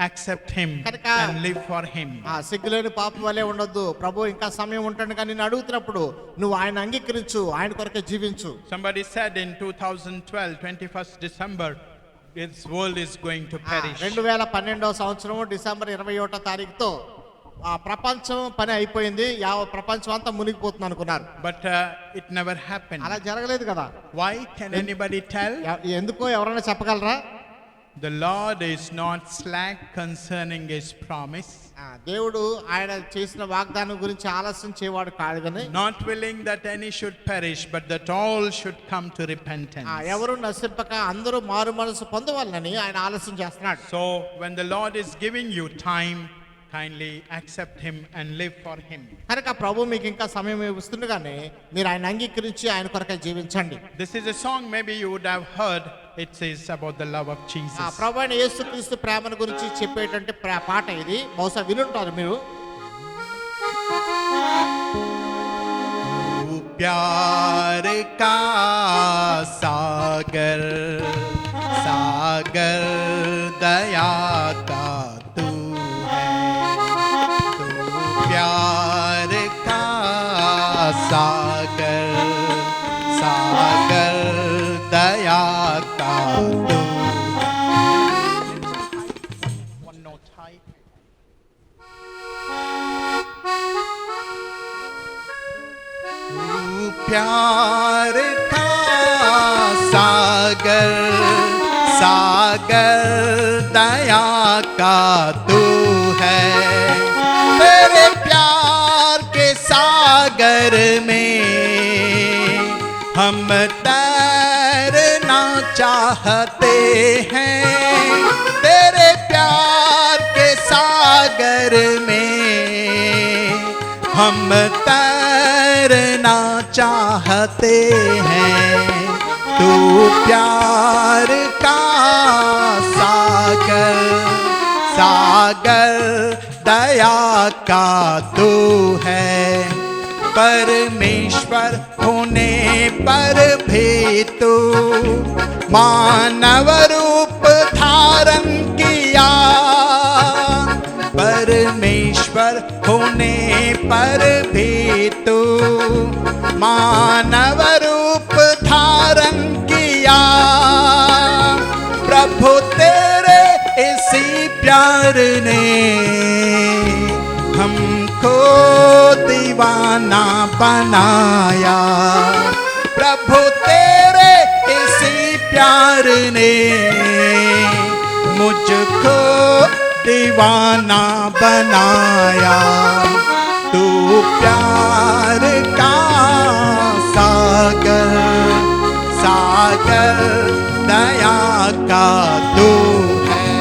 Accept him and live for him. సిగ్గులేని పాపి వలే ఉండొద్దు. ప్రభు ఇంకా సమయం ఉంటుంది కానీ నిన్ను అడుగుతున్నప్పుడు నువ్వు ఆయన అంగీకరించు, ఆయన కొరకే జీవించు. Somebody said in 2012, 21st December, this world is going to perish. 2012వ సంవత్సరం డిసెంబర్ 21వ తారీఖుతో ప్రపంచం పని అయిపోయింది, ప్రపంచం అంతా మునిగిపోతుంది అనుకున్నారు. But it never happened. అలా జరగలేదు కదా. Why? Can anybody tell? ఎందుకో ఎవరైనా చెప్పగలరా? The Lord is not slack concerning his promise. దేవుడు ఆయన చేసిన వాగ్దానం గురించి ఆలస్యం చేయవాడు కాదు కానీ, not willing that any should perish but that all should come to repentance. ఎవరు నశింపక అందరూ మారు మనసు పొందవాలని ఆయన ఆలస్యం చేస్తున్నాడు. So when the Lord is giving you time, kindly accept him and live for him. కనుక ప్రభు మీకు ఇంకా సమయం ఇస్తుండగానే మీరు ఆయన అంగీకరించి ఆయన కొరకే జీవించండి. This is a song maybe you would have heard. It says about the love of Jesus. ప్రభు అయిన యేసుక్రీస్తు ప్రేమను గురించి చెప్పేటువంటి పాట ఇది, బహుశా వినుంటారు మీరు. प्यार का सागर सागर दया का तू है, तू प्यार का सागर सागर दया का तू. One note high. प्यार का सागर सागर दया का तू है, तेरे प्यार के सागर में हम तैरना चाहते हैं, तेरे प्यार सागर में हम तैरना चाहते हैं। तू प्यार का सागर, सागर दया का तू है। परमेश्वर होने पर भी तू मानव रूप धारण किया। परमेश्वर होने पर भी तू मानव रूप धारण किया। प्रभु तेरे इसी प्यार ने हमको दीवाना बनाया। प्रभु तेरे इसी प्यार ने मुझको दीवाना बनाया। तू प्यार का सागर, सागर दया का तू है।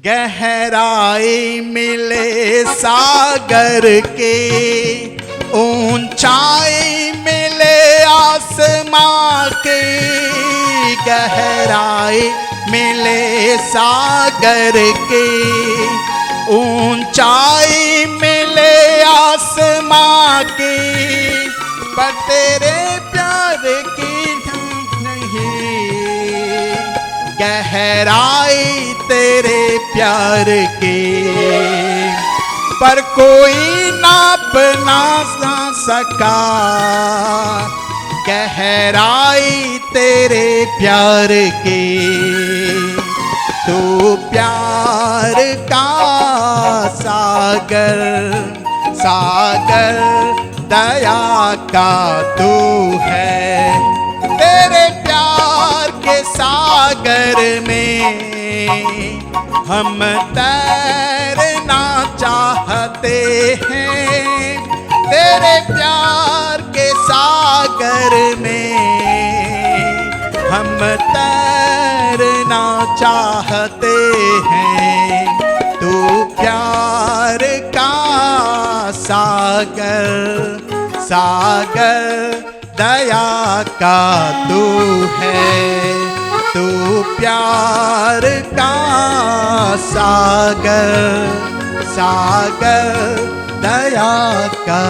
गहराई मिले सागर के, ऊंचाई मिले आसमां के। गहराई मिले सागर के, ऊंचाई मिले आसमां के। पर तेरे प्यार की नहीं, गहराई तेरे प्यार के पर कोई नाप ना सका। गहराई तेरे प्यार के, तू प्यार का सागर, सागर दया का तू है। तेरे प्यार के सागर में हम तैरना चाहते हैं। तेरे प्यार के सागर में हम तैरना चाहते हैं। तू प्यार का सागर, सागर दया का तू है। तू प्यार का सागर, सागर दया का